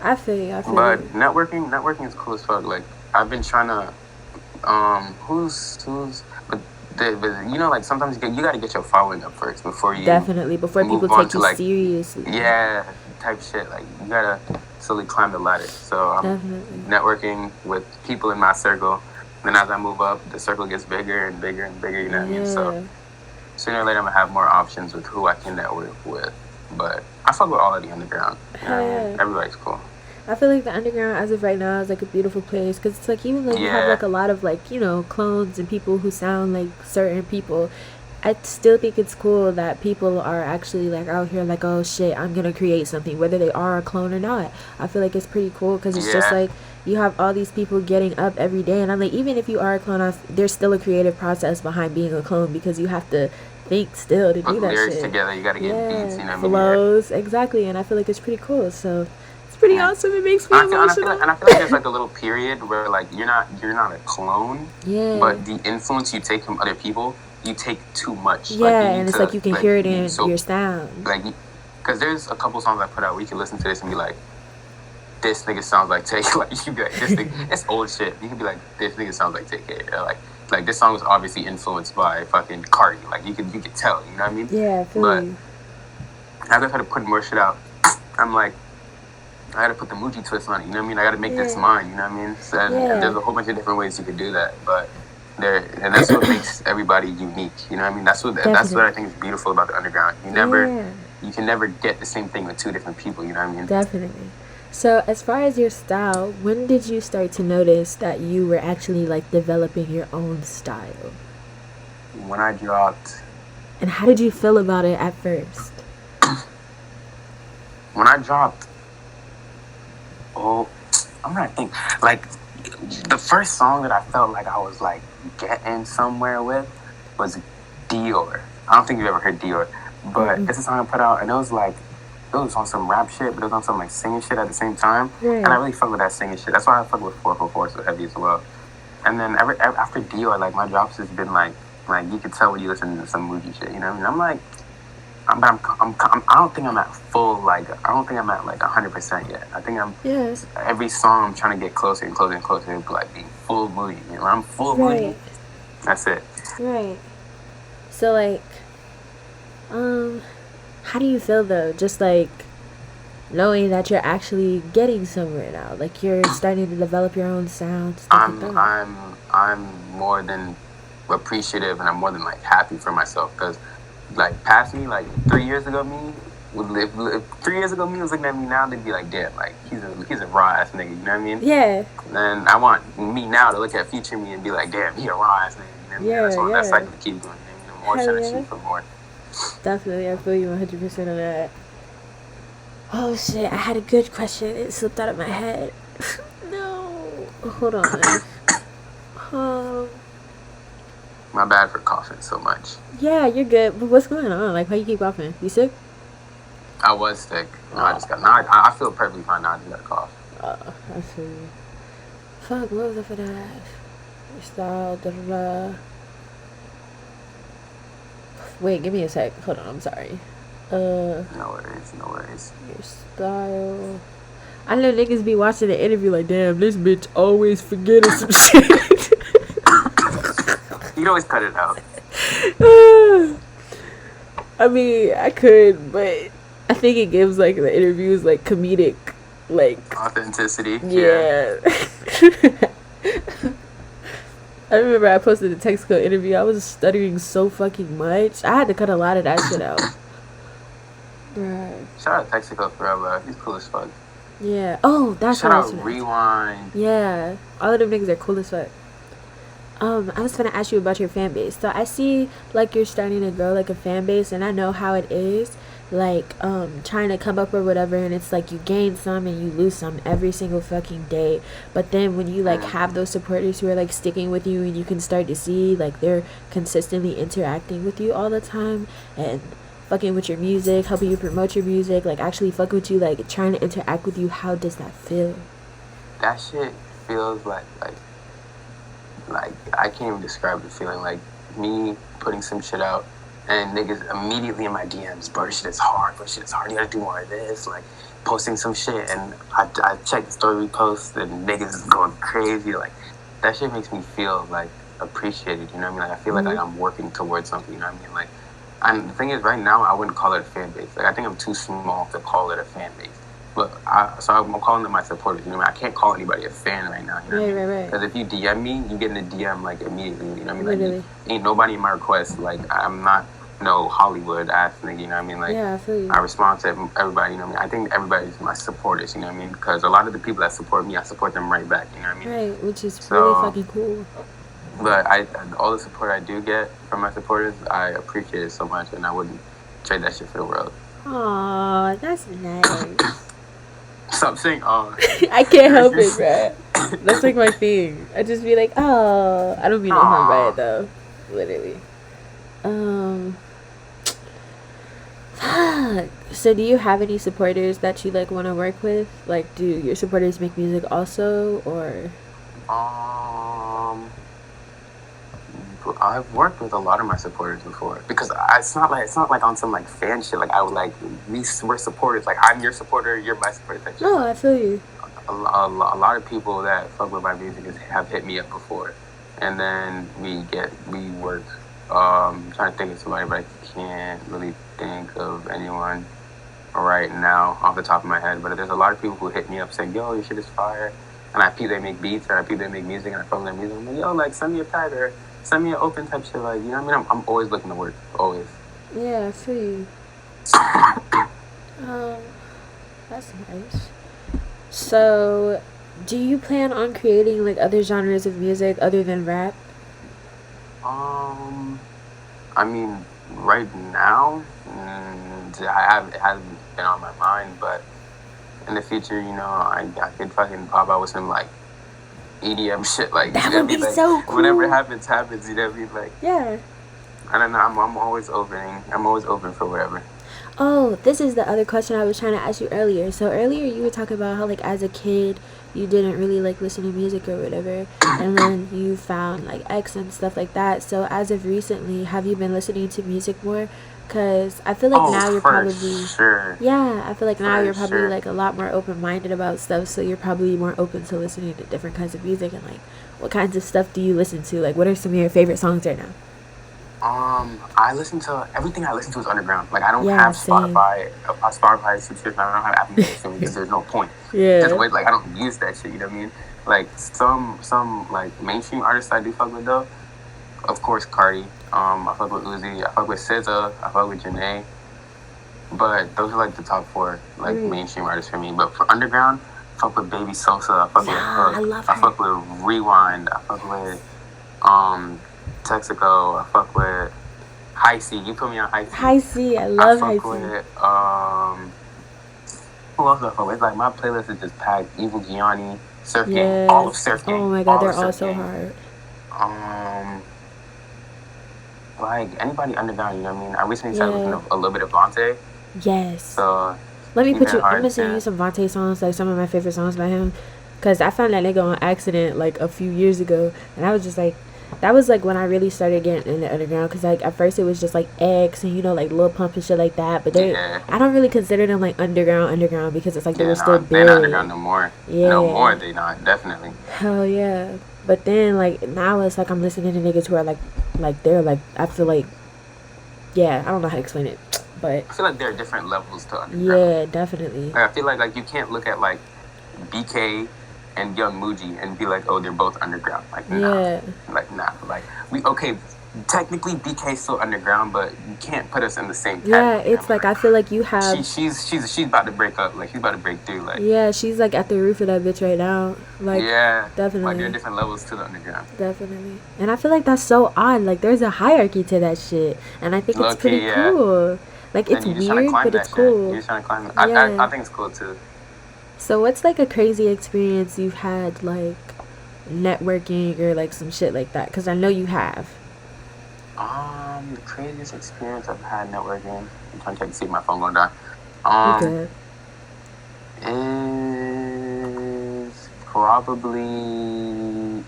I feel you. I feel but you. networking is cool as fuck. Like I've been trying to who's but you know like sometimes you got to get your following up first before you Definitely. Before people move on take to you like seriously. yeah type shit. Like you gotta slowly climb the ladder. So I'm Definitely. networking with people in my circle. Then as I move up, the circle gets bigger and bigger and bigger. You know what I mean? So Yeah. sooner or later, I'm gonna have more options with who I can network with. But I fuck with all of the underground. You know what I mean? Yeah. Everybody's cool. I feel like the underground, as of right now, is like a beautiful place because it's like even though you have Yeah, like a lot of like clones and people who sound like certain people, I still think it's cool that people are actually like out here like, oh shit, I'm gonna create something whether they are a clone or not. I feel like it's pretty cool because it's just yeah, like you have all these people getting up every day, and I'm like, even if you are a clone, there's still a creative process behind being a clone because you have to think still to put do that lyrics shit. together. You gotta get beats. Yeah, You know what I mean? Yeah. flows exactly, and I feel like it's pretty cool. So it's pretty Yeah. awesome. It makes me And I feel emotional. like there's like a little period where like you're not a clone, Yeah. but the influence you take from other people, you take too much. Yeah, Like you need and it's to like you can hear it in so your sound. like because there's a couple songs I put out where you can listen to this and be like, this nigga sounds like Take. Like you can be like, this nigga, it's old shit. You can be like, this nigga sounds like Take Care. Like this song was obviously influenced by fucking Cardi. Like you could tell. You know what I mean? Yeah, I feel But you. as I try to put more shit out, I'm like, I gotta put the Muji twist on it. You know what I mean? I gotta make this Yeah. mine. You know what I mean? So, and Yeah. there's a whole bunch of different ways you could do that, but and that's what makes everybody unique. You know what I mean? That's what I think is beautiful about the underground. Yeah, You can never get the same thing with two different people. You know what I mean? definitely. So, as far as your style, when did you start to notice that you were actually like developing your own style? When I dropped, And how did you feel about it at first? when I dropped, oh, I'm trying to think. Like the first song that I felt like I was like getting somewhere with was Dior. I don't think you've ever heard Dior, but Mm-mm. it's a song I put out, and it was on some rap shit, but it was on some like singing shit at the same time. And I Right. really fuck with that singing shit. That's why I fuck with 444 so heavy as well. And then after Dior, like my drops has been like you could tell when you listen to some Muji shit. You know what I mean? I'm like, I don't think I'm at full like I don't think I'm at like 100% yet. I think I'm Yes. every song I'm trying to get closer and closer and closer to like being full Muji. You know, I'm full Right. Muji. That's it. Right. So like, how do you feel though? Just like knowing that you're actually getting somewhere now, like you're starting to develop your own sound, stuff like that. I'm more than appreciative, and I'm more than like happy for myself, because like past me, like 3 years ago me would live 3 years ago me was looking at me now, they'd be like, damn, like he's a raw ass nigga, you know what I mean? Yeah. And I want me now to look at future me and be like, damn, he a raw ass nigga, you know what I mean? That's like to keep doing, you know, more trying to shoot for more. Definitely, I feel you 100% on that. Oh shit, I had a good question. It slipped out of my head. No. Hold on. My bad for coughing so much. Yeah, you're good. But what's going on? Like, why you keep coughing? You sick? I was sick. No, I just got. Now I feel perfectly fine. Now I just got a cough. I feel you. Fuck, what was I for that? Style, da da da. Wait, give me a sec. Hold on, I'm sorry. No worries. Your style. I know niggas be watching the interview like, damn, this bitch always forgetting some shit. You'd always cut it out. I mean, I could, but I think it gives like the interviews like comedic, like authenticity. Yeah. I remember I posted a Texaco interview. I was stuttering so fucking much. I had to cut a lot of that shit out. Right. Shout out Texaco forever. He's cool as fuck. Yeah. Oh, that's shout out Rewind. Yeah. All of them niggas are cool as fuck. I was gonna ask you about your fan base. So I see like you're starting to grow like a fan base, and I know how it is. Like trying to come up or whatever, and it's like you gain some and you lose some every single fucking day. But then when you like have those supporters who are like sticking with you, and you can start to see like they're consistently interacting with you all the time and fucking with your music, helping you promote your music, like actually fucking with you, like trying to interact with you, how does that feel? That shit feels like I can't even describe the feeling. Like me putting some shit out and niggas immediately in my DMs, bro, this shit is hard, you gotta do more of this, like posting some shit, and I check the story reposts and niggas is going crazy. Like that shit makes me feel like appreciated, you know what I mean? Like I feel like I'm working towards something, you know what I mean? Like, and the thing is, right now I wouldn't call it a fan base. Like I think I'm too small to call it a fan base. But so I'm calling them my supporters. You know what I mean? I can't call anybody a fan right now. You know what I mean? Right. Because if you DM me, you get in the DM like immediately. You know what I mean? Literally. Like ain't nobody in my request. Like I'm not no Hollywood ass nigga. You know what I mean? Like yeah, I feel you. I respond to everybody. You know what I mean? I think everybody's my supporters. You know what I mean? Because a lot of the people that support me, I support them right back. You know what I mean? Right, which is really fucking cool. But all the support I do get from my supporters, I appreciate it so much, and I wouldn't trade that shit for the world. Aw, that's nice. Stop saying "oh." I can't help it, bro. That's like my thing. I just be like, oh, I don't mean no harm by it though, literally. Fuck. So, do you have any supporters that you like want to work with? Like, do your supporters make music also, or? I've worked with a lot of my supporters before, because it's not like on some like fan shit. Like I would like we're supporters. Like I'm your supporter, you're my supporter. No, I feel you. A lot of people that fuck with my music have hit me up before, and then we work. I'm trying to think of somebody, but I can't really think of anyone right now off the top of my head. But there's a lot of people who hit me up saying, "Yo, your shit is fire," and I peep they make beats, or I peep they make music, and I fuck with their music. I'm like, "Yo, like send me a tag or send me an open type shit." Like, you know what I mean? I'm always looking to work, always. Yeah, I feel you. That's nice. So, do you plan on creating like other genres of music other than rap? I mean, right now, it hasn't been on my mind, but in the future, you know, I could fucking pop out with some like EDM shit, like that would be like, so cool. Whatever happens, you know what I mean? Like, yeah. I don't know. I'm always open. I'm always open for whatever. Oh, this is the other question I was trying to ask you earlier. So earlier you were talking about how like as a kid you didn't really like listen to music or whatever, and then you found like X and stuff like that. So as of recently, have you been listening to music more? Because I feel like now you're probably yeah. I feel like now you're probably like a lot more open minded about stuff. So you're probably more open to listening to different kinds of music and like What kinds of stuff do you listen to? Like, what are some of your favorite songs right now? I listen to everything. I listen to is underground. Like I don't Yeah, have same. Spotify subscription. I don't have Apple Music because there's no point. Just Yeah. wait. Like I don't use that shit. You know what I mean? Like some like mainstream artists I do fuck with though. Of course, Cardi. I fuck with Uzi. I fuck with SZA. I fuck with Janae. But those are like the top four like mainstream artists for me. But for underground, I fuck with Baby Sosa. I fuck with Yeah, I Hook. love I her. fuck with Rewind. I fuck with Texaco. I fuck with High C. You put me on High C. High C, I I love High fuck C. with who else do I fuck with? Like my playlist is just packed. Evil Gianni, Surf Gang, all of Yes. Surf Gang, Oh my god, all they're of all Surf so Gang. hard. Like anybody underground, you know what I mean? I recently started Yeah. listening to a little bit of Vontae, Yes. so Let me even put you. I'm hard gonna send you to. some Vontae songs, like some of my favorite songs by him, cause I found that nigga on accident like a few years ago, and I was just like, that was like when I really started getting into underground, cause like at first it was just like X and like Lil Pump and shit like that, but they, Yeah, I don't really consider them like underground because it's like they yeah, were still no, they're not underground big. no more. No Yeah. more, they not definitely. Hell yeah. But then like now it's like I'm listening to niggas who are like they're like I feel like, yeah, I don't know how to explain it, but I feel like there are different levels to underground. yeah, definitely. Like, I feel like you can't look at like BK and Young Muji and be like, oh, they're both underground. Like Yeah. nah. Like we okay. Technically, BK's still underground, but you can't put us in the same Yeah, category. it's like I feel like you have. She's about to break up. Like she's about to break through. Like Yeah, she's like at the roof of that bitch right now. Like, yeah, like there are definitely, different levels to the underground. definitely. And I feel like that's so odd. Like, there's a hierarchy to that shit, and I think it's Low-key, pretty yeah. cool. Like, Then it's you're just trying to weird, climb but that it's shit. cool. You're just trying to climb. Yeah. I think it's cool too. So, what's like a crazy experience you've had, like networking or like some shit like that? Because I know you have. The craziest experience I've had networking. I'm trying to check to see if my phone going down. Okay. Is probably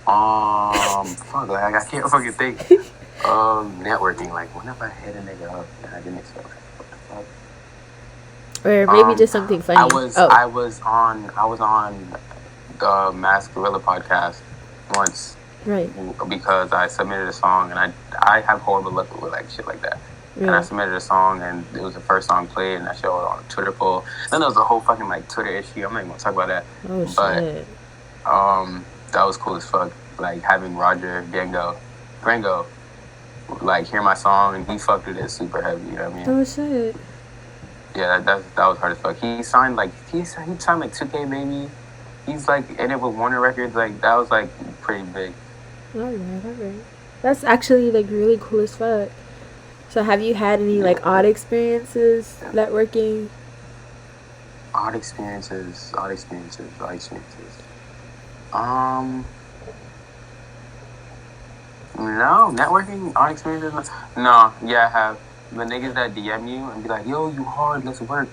fuck, like I can't fucking think. Networking, like when have I hit a nigga up and I didn't expect like what the fuck? Or maybe just something funny. I was on the Mask Gorilla podcast once. Right. Because I submitted a song and I have horrible luck with like shit like that. Right. And I submitted a song and it was the first song played and I showed it on a Twitter poll. Then there was a whole fucking like Twitter issue. I'm not even gonna talk about that. Oh But shit. that was cool as fuck. Like having Roger Gringo like hear my song and he fucked with it super heavy, you know what I mean? Oh shit. Yeah, that was hard as fuck. He signed like 2K maybe. He's like in it with Warner Records, like that was like pretty big. Alright. That's actually like really cool as fuck. So have you had any like odd experiences networking? Odd experiences. No, networking, odd experiences. No, yeah, I have. The niggas that DM you and be like, yo, you hard, let's work.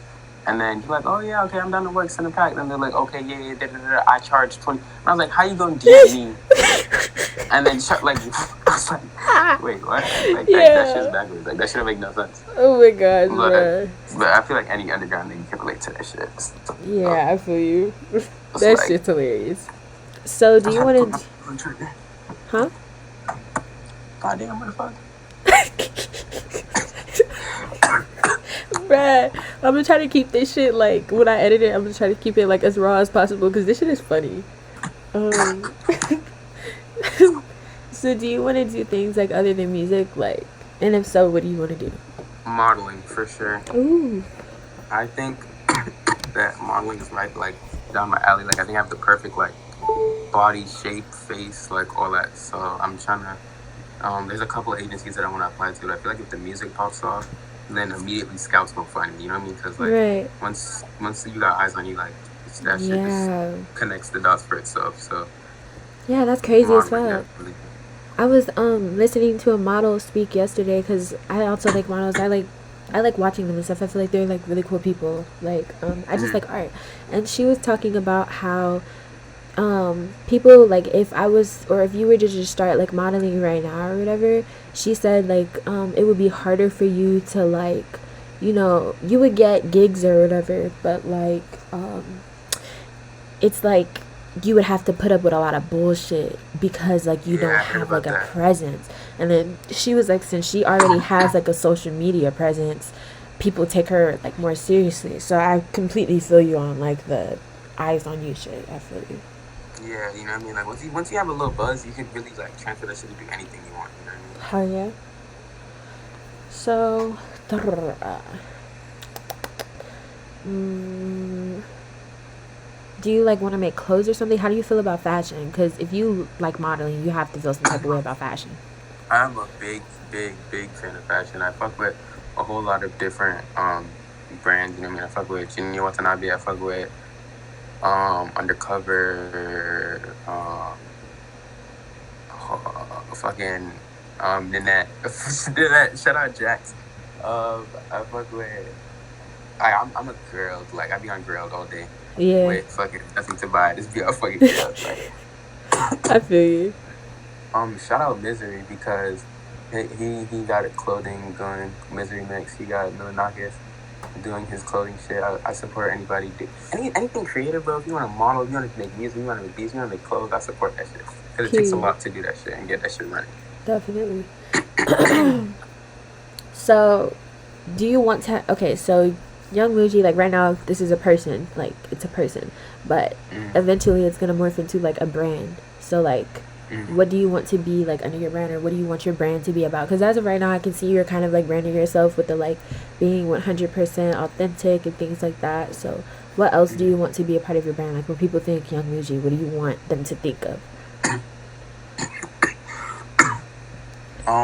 And then you're like, oh yeah, okay, I'm down to work, send a pack. Then they're like, okay, yeah, I charge 20. And I was like, how you gonna DM me? And then like, I was like, wait, what? Like that shit's backwards. Like that shouldn't make no sense. Oh my god, bro. But I feel like any underground nigga can relate to that shit. Yeah, I feel you. That like, shit's hilarious. So do you want to? Huh? Goddamn motherfucker. Bruh, I'm gonna try to keep this shit like when I edit it. I'm gonna try to keep it like as raw as possible because this shit is funny. So do you want to do things like other than music, like, and if so, what do you want to do? Modeling for sure. Ooh. I think that modeling is right like down my alley. Like I think I have the perfect like body shape, face, like all that. So I'm trying to. There's a couple of agencies that I want to apply to. I feel like if the music pops off, then immediately scouts will find me. You know what I mean? Because like once you got eyes on you, like that shit just connects the dots for itself. So yeah, that's crazy as fuck. Definitely. I was listening to a model speak yesterday because I also like models. I like watching them and stuff. I feel like they're like really cool people. Like I just like art, and she was talking about how people like if you were to just start like modeling right now or whatever, she said like it would be harder for you to like, you know, you would get gigs or whatever, but like it's like you would have to put up with a lot of bullshit because like you Yeah, don't I heard have like about a that. presence. And then she was like, since she already has like a social media presence, people take her like more seriously. So I completely feel you on like the eyes on you shit. I feel you. Yeah, you know what I mean. Like once you have a little buzz, you can really like transfer that shit to do anything you want. You know what I mean? Hell yeah. So, mm, do you like want to make clothes or something? How do you feel about fashion? Because if you like modeling, you have to feel some type of way about fashion. I'm a big fan of fashion. I fuck with a whole lot of different brands. You know what I mean? I fuck with Shinya Watanabe. I fuck with Undercover. Fucking Nanette. Nanette. Shout out Jax. I fuck with. I'm a girl. Like I be on Grilled all day Yeah, with fucking nothing to buy. Just be on fucking Grilled. Like I feel you. shout out Misery because he got a clothing going. Misery Mix. He got Milanakis doing his clothing shit. I support anybody anything creative, bro. If you want to model, if you want to make music, you want to make beats, you want to make clothes, I support that shit because it takes a Period. lot to do that shit and get that shit running. Definitely. So, do you want to? Okay, so Young Muji, like right now, this is a person. Like it's a person, but eventually it's gonna morph into like a brand. So like, what do you want to be like under your brand, or what do you want your brand to be about? Because as of right now, I can see you're kind of like branding yourself with the like being 100% authentic and things like that. So, what else do you want to be a part of your brand? Like when people think Young Muji, what do you want them to think of?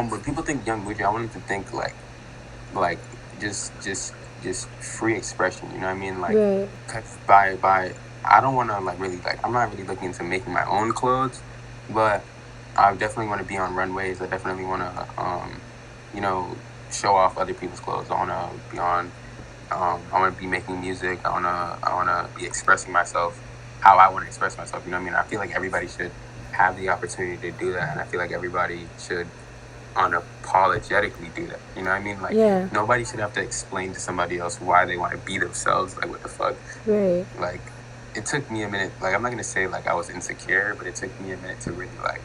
When people think Young Muji, I want them to think like just free expression. You know what I mean? Like, Right. 'cause by I don't want to like really like I'm not really looking into making my own clothes, but I definitely want to be on runways. I definitely want to you know show off other people's clothes. I want to be on. I want to be making music. I wanna be expressing myself how I want to express myself. You know what I mean? I feel like everybody should have the opportunity to do that, and I feel like everybody should unapologetically do that. You know what I mean? Like Yeah. nobody should have to explain to somebody else why they want to be themselves. Like what the fuck? Right. Like it took me a minute. Like I'm not gonna say like I was insecure, but it took me a minute to really like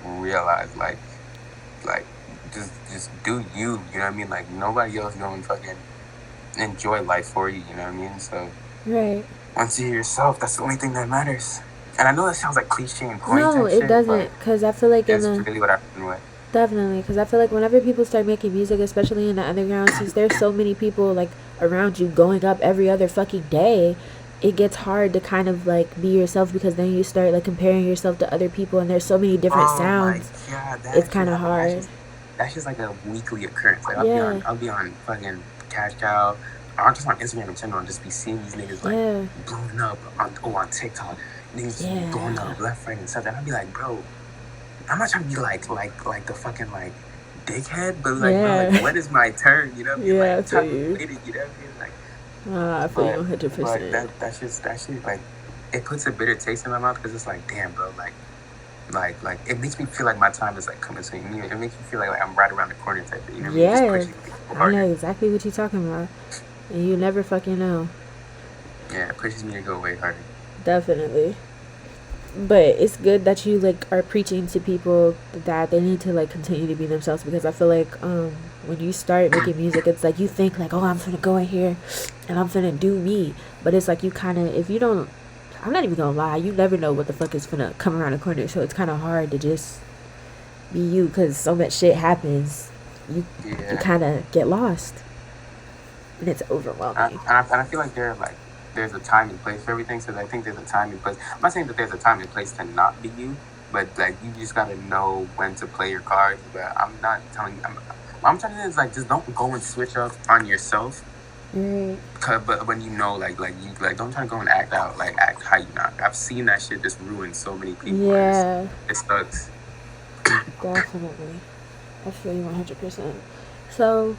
realize like just do you. You know what I mean? Like nobody else going fucking enjoy life for you. You know what I mean? So Right. once you're yourself, that's the only thing that matters. And I know that sounds like cliche and corny No, type it shit, doesn't. but Cause I feel like in it's the really what I mean with. definitely. Cause I feel like whenever people start making music, especially in the underground, since there's so many people like around you going up every other fucking day, it gets hard to kind of like be yourself because then you start like comparing yourself to other people, and there's so many different Oh my sounds. god, It's that shit kind of happen. hard. That's just like a weekly occurrence. Like Yeah. I'll be on fucking Cash Cow, or just on Instagram in general, and just be seeing these niggas like Yeah. blowing up on TikTok, niggas just blowing Yeah. up left, right, and center. And I'll be like, bro, I'm not trying to be like the fucking like dickhead, but like bro, like Yeah. when is my turn? You know what I mean? Yeah. I Like feel time you. waited. You know what I mean? Like, I feel you 100%. but that shit like it puts a bitter taste in my mouth because it's like, damn, bro, like it makes me feel like my time is like coming soon. It makes me feel like I'm right around the corner type thing. You know what I mean? It just Yeah. pushes me I harder. know exactly what you're talking about. And you never fucking know. Yeah, it pushes me to go way harder. Definitely. But it's good that you like are preaching to people that they need to like continue to be themselves, because I feel like when you start making music, it's like you think like, oh, I'm gonna go in here and I'm gonna do me, but it's like you kind of, if you don't, I'm not even gonna lie, you never know what the fuck is gonna come around the corner, so it's kind of hard to just be you because so much shit happens. You kind of get lost and it's overwhelming. And I feel like there's a time and place for everything. So I think there's a time and place. I'm not saying that there's a time and place to not be you, but like you just gotta know when to play your cards. But I'm not telling you. I'm trying to do is like just don't go and switch up on yourself. Right. But when you know like you like don't try to go and act out like act how you not. I've seen that shit just ruin so many people. Yeah. It sucks. Definitely. I feel you 100%. So,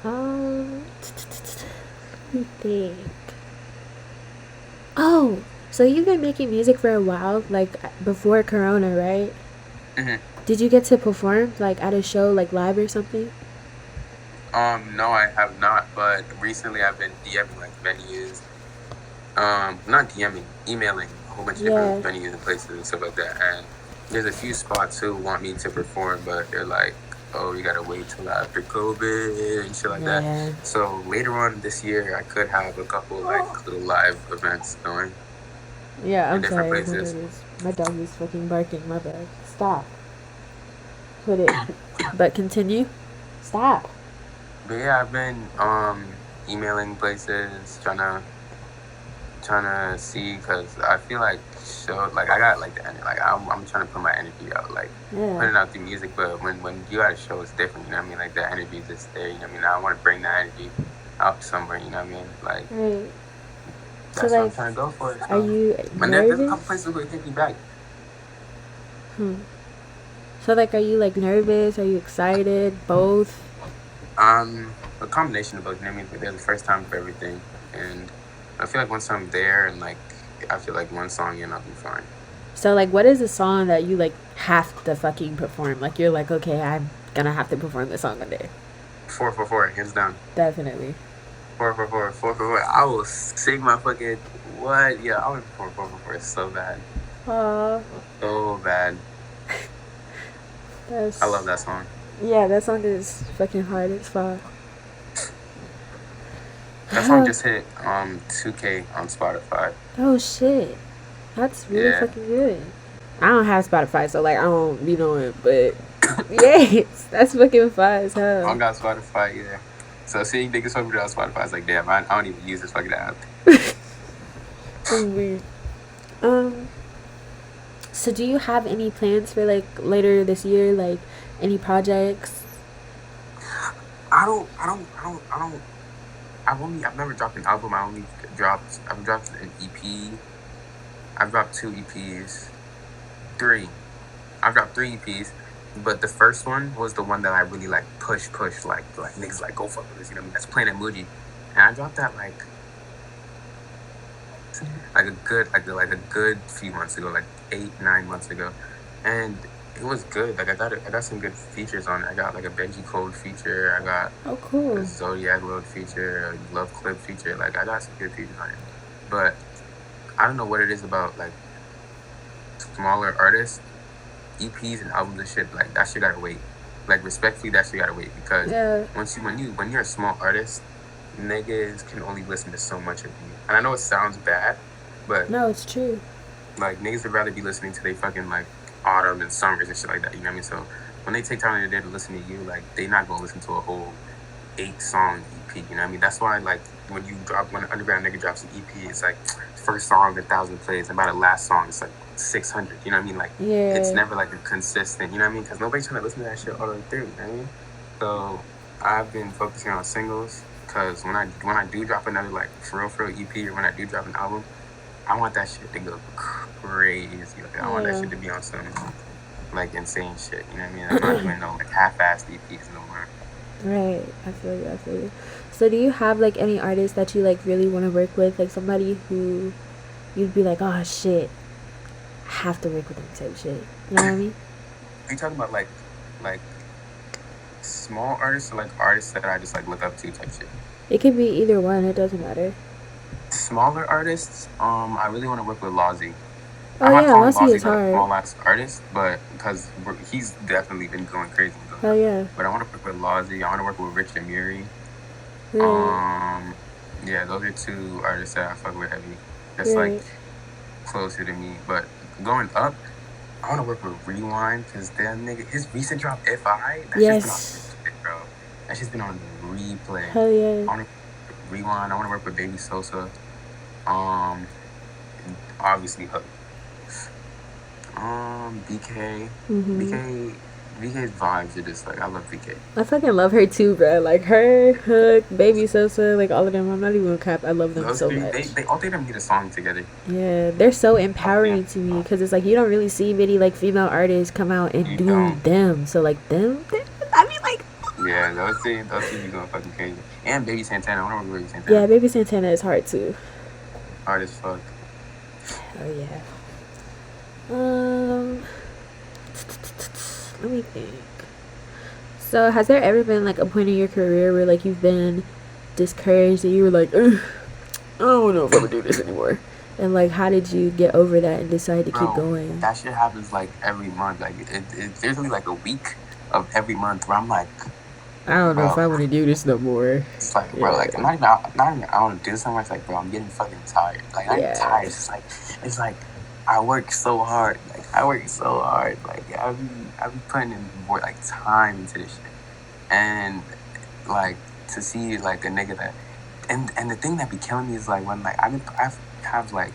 let me think. Oh, so you've been making music for a while, like before Corona, right? Mhm. Did you get to perform like at a show, like live or something? No, I have not. But recently, I've been DMing like venues. Not DMing, emailing whole bunch of Yeah. different venues and places and stuff like that. And there's a few spots who want me to perform, but they're like, oh, you gotta wait till after COVID and shit like Yeah. that. So later on this year, I could have a couple like little live events going Yeah, in I'm different sorry. places. My dog is fucking barking. My bad. Stop. Put it. But continue. Stop. But yeah, I've been emailing places, trying to see, because I feel like like I got like the energy, like I'm trying to put my energy out, like putting out the music. But when you got a show, it's different, you know what I mean? Like the energy is just there, you know what I mean? I want to bring that energy out somewhere, you know what I mean? Like Right. that's what I'm trying to go for. So. Are you But nervous? there's a couple places where it take me back. So like, are you like nervous? Are you excited? Both? A combination of both. You know what I mean? There's the first time for everything, and I feel like once I'm there, and like I feel like one song in, I'll be fine. So like, what is a song that you like have to fucking perform? Like you're like, okay, I'm gonna have to perform this song one day. 444, hands down. Definitely. 444. I will sing my fucking what? Yeah, I want to perform 444 so bad. So bad. I love that song. Yeah, that song is fucking hard as fuck. That song just hit 2K on Spotify. Oh shit, that's really fucking good. I don't have Spotify, so like I don't be knowing, but yes, that's fucking fun as hell. I don't got Spotify either. So seeing niggas fucking without Spotify, it's like, damn, I don't even use this fucking app. Weird. So do you have any plans for like later this year, like any projects? I've never dropped an album. I've dropped an EP. I've dropped 2 EPs. 3. I've dropped 3 EPs. But the first one was the one that I really like push, like niggas like go fuck with this, you know what I mean? That's playing at Muji. And I dropped that like a good few months ago, like 8-9 months ago. And it was good. Like I got some good features on it. I got like a Benji Code feature. I got a Zodiac Road feature, a Love Clip feature. Like I got some good features on it. But I don't know what it is about like smaller artists, EPs and albums and shit. Like that shit gotta wait. Like respectfully, that shit gotta wait, because when you're a small artist, niggas can only listen to so much of you. And I know it sounds bad, but no, it's true. Like niggas would rather be listening to they fucking like autumn and summers and shit like that, you know what I mean? So when they take time in their day to listen to you, like they not gonna listen to a whole 8-song EP, you know what I mean? That's why like when an underground nigga drops an EP, it's like first song 1,000 plays, and by the last song it's like 600, you know what I mean? Like it's never like a consistent, you know what I mean? Because nobody's trying to listen to that shit all the way through, you know what I mean? So I've been focusing on singles, because when I do drop another like for real EP, or when I do drop an album, I want that shit to go crazy. Like I want that shit to be on some like insane shit, you know what I mean? I'm not doing no like half-assed EPs no more. Right, I feel you. So do you have like any artists that you like really want to work with, like somebody who you'd be like, oh shit, I have to work with them type shit, you know what I mean? Are you talking about like small artists, or like artists that I just like look up to type shit? It could be either one, it doesn't matter. Smaller artists, I really want to work with Lozzy. Oh yeah, Lozzy is hard. Small ass artist, but because he's definitely been going crazy. Oh yeah. But I want to work with Lozzy. I want to work with Rich and Muri. Yeah, those are 2 artists that I fuck with heavy. That's like closer to me. But going up, I want to work with Rewind, because that nigga, his recent drop, If I, that shit's been on replay, bro. That shit's been on replay. Hell yeah. I want to Rewind. I want to work with Baby Sosa. Obviously Hook. BK. BK's vibes are just like, I love BK. I fucking love her too, bro. Like her, Hook, Baby Sosa, like all of them. I'm not even gonna cap. I love them so much. They all 3 of them need a song together. Yeah, they're so empowering to me, because it's like you don't really see many like female artists come out and do them. So like them, I mean like. Yeah, those two be going fucking crazy. And Baby Santana. I want to work with Baby Santana. Yeah, Baby Santana is hard too. Hard as fuck. Oh yeah. Let me think. So has there ever been like a point in your career where like you've been discouraged and you were like, I don't know if I'm gonna do this anymore? And like, how did you get over that and decide to keep Bro, going? that shit happens like every month. Like there's only like a week of every month where I'm like, I don't know if bro, I want to do this no more. it's like, bro, Yeah. like not even I want to do something. It's like, bro, I'm getting fucking tired. Like not even Yeah. tired. It's like I work so hard. Like I work so hard. Like I be putting in more like time into this shit, and like to see like a nigga that, and the thing that be killing me is like when like I have like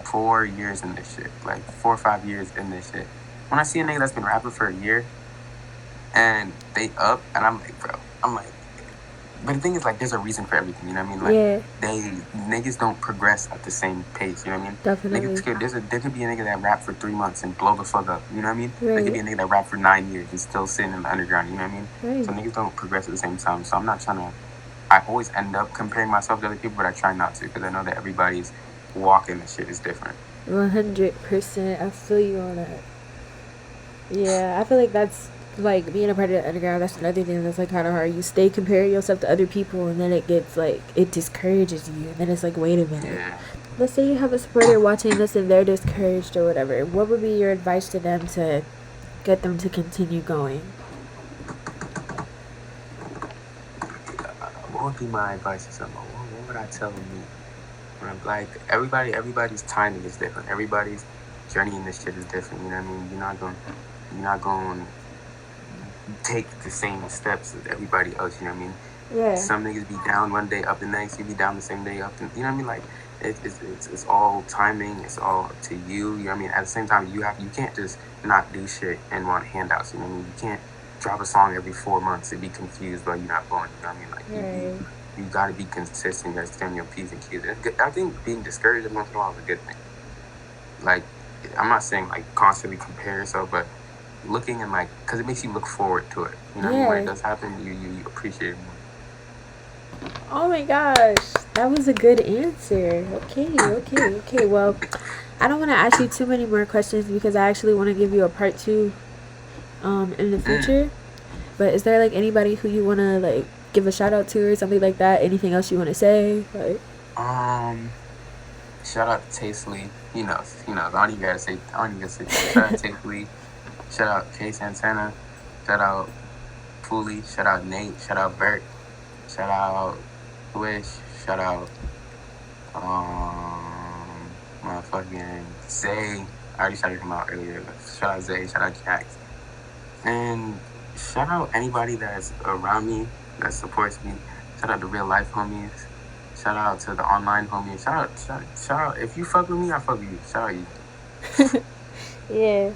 4 years in this shit, like 4 or 5 years in this shit. When I see a nigga that's been rapping for a year and they up, and I'm like, bro, I'm like, but the thing is, like, there's a reason for everything, you know what I mean? Like, Yeah. niggas don't progress at the same pace, you know what I mean? Definitely. There could be a nigga that rap for 3 months and blow the fuck up, you know what I mean? There could be a Right. nigga that rap for 9 years and still sitting in the underground, you know what I mean? Right. So niggas don't progress at the same time. So I'm not trying to. I always end up comparing myself to other people, but I try not to because I know that everybody's walking the shit is different. 100%. I feel you on that. Yeah, I feel like that's like being a part of the underground. That's another thing that's like kind of hard. You stay comparing yourself to other people, and then it gets like it discourages you. And then it's like, wait a minute. Yeah. Let's say you have a supporter watching this and they're discouraged or whatever. What would be your advice to them to get them to continue going? What would be my advice to someone? What would I tell me? When I'm like everybody's timing is different. Everybody's journey in this shit is different. You know what I mean? You're not going to take the same steps as everybody else. You know what I mean? Yeah. Some niggas be down one day, up the next. You be down the same day, up. You know what I mean? Like it's all timing. It's all up to you. You know what I mean? At the same time, you can't just not do shit and want handouts. You know what I mean? You can't drop a song every 4 months and be confused but you're not going. You know what I mean? Like you got to be consistent. You got to stay on your P's and Q's. I think being discouraged once in a while is a good thing. Like, I'm not saying like constantly compare yourself, but looking and like, because it makes you look forward to it. You know what I mean? When it does happen, you appreciate it more. Oh my gosh, that was a good answer. Okay. Well, I don't want to ask you too many more questions because I actually want to give you a part two in the future. But is there like anybody who you want to like give a shout out to or something like that? Anything else you want to say? Like, shout out to Tastely. He knows. I don't even gotta say. Shout out Tastely. Shout out K Santana. Shout out Fully. Shout out Nate. Shout out Bert. Shout out Wish. Shout out motherfucking Zay. I already shouted him out earlier. Shout out Zay. Shout out Jax. And shout out anybody that's around me that supports me. Shout out the real life homies. Shout out to the online homies. Shout out. If you fuck with me, I fuck with you. Shout out you. yeah.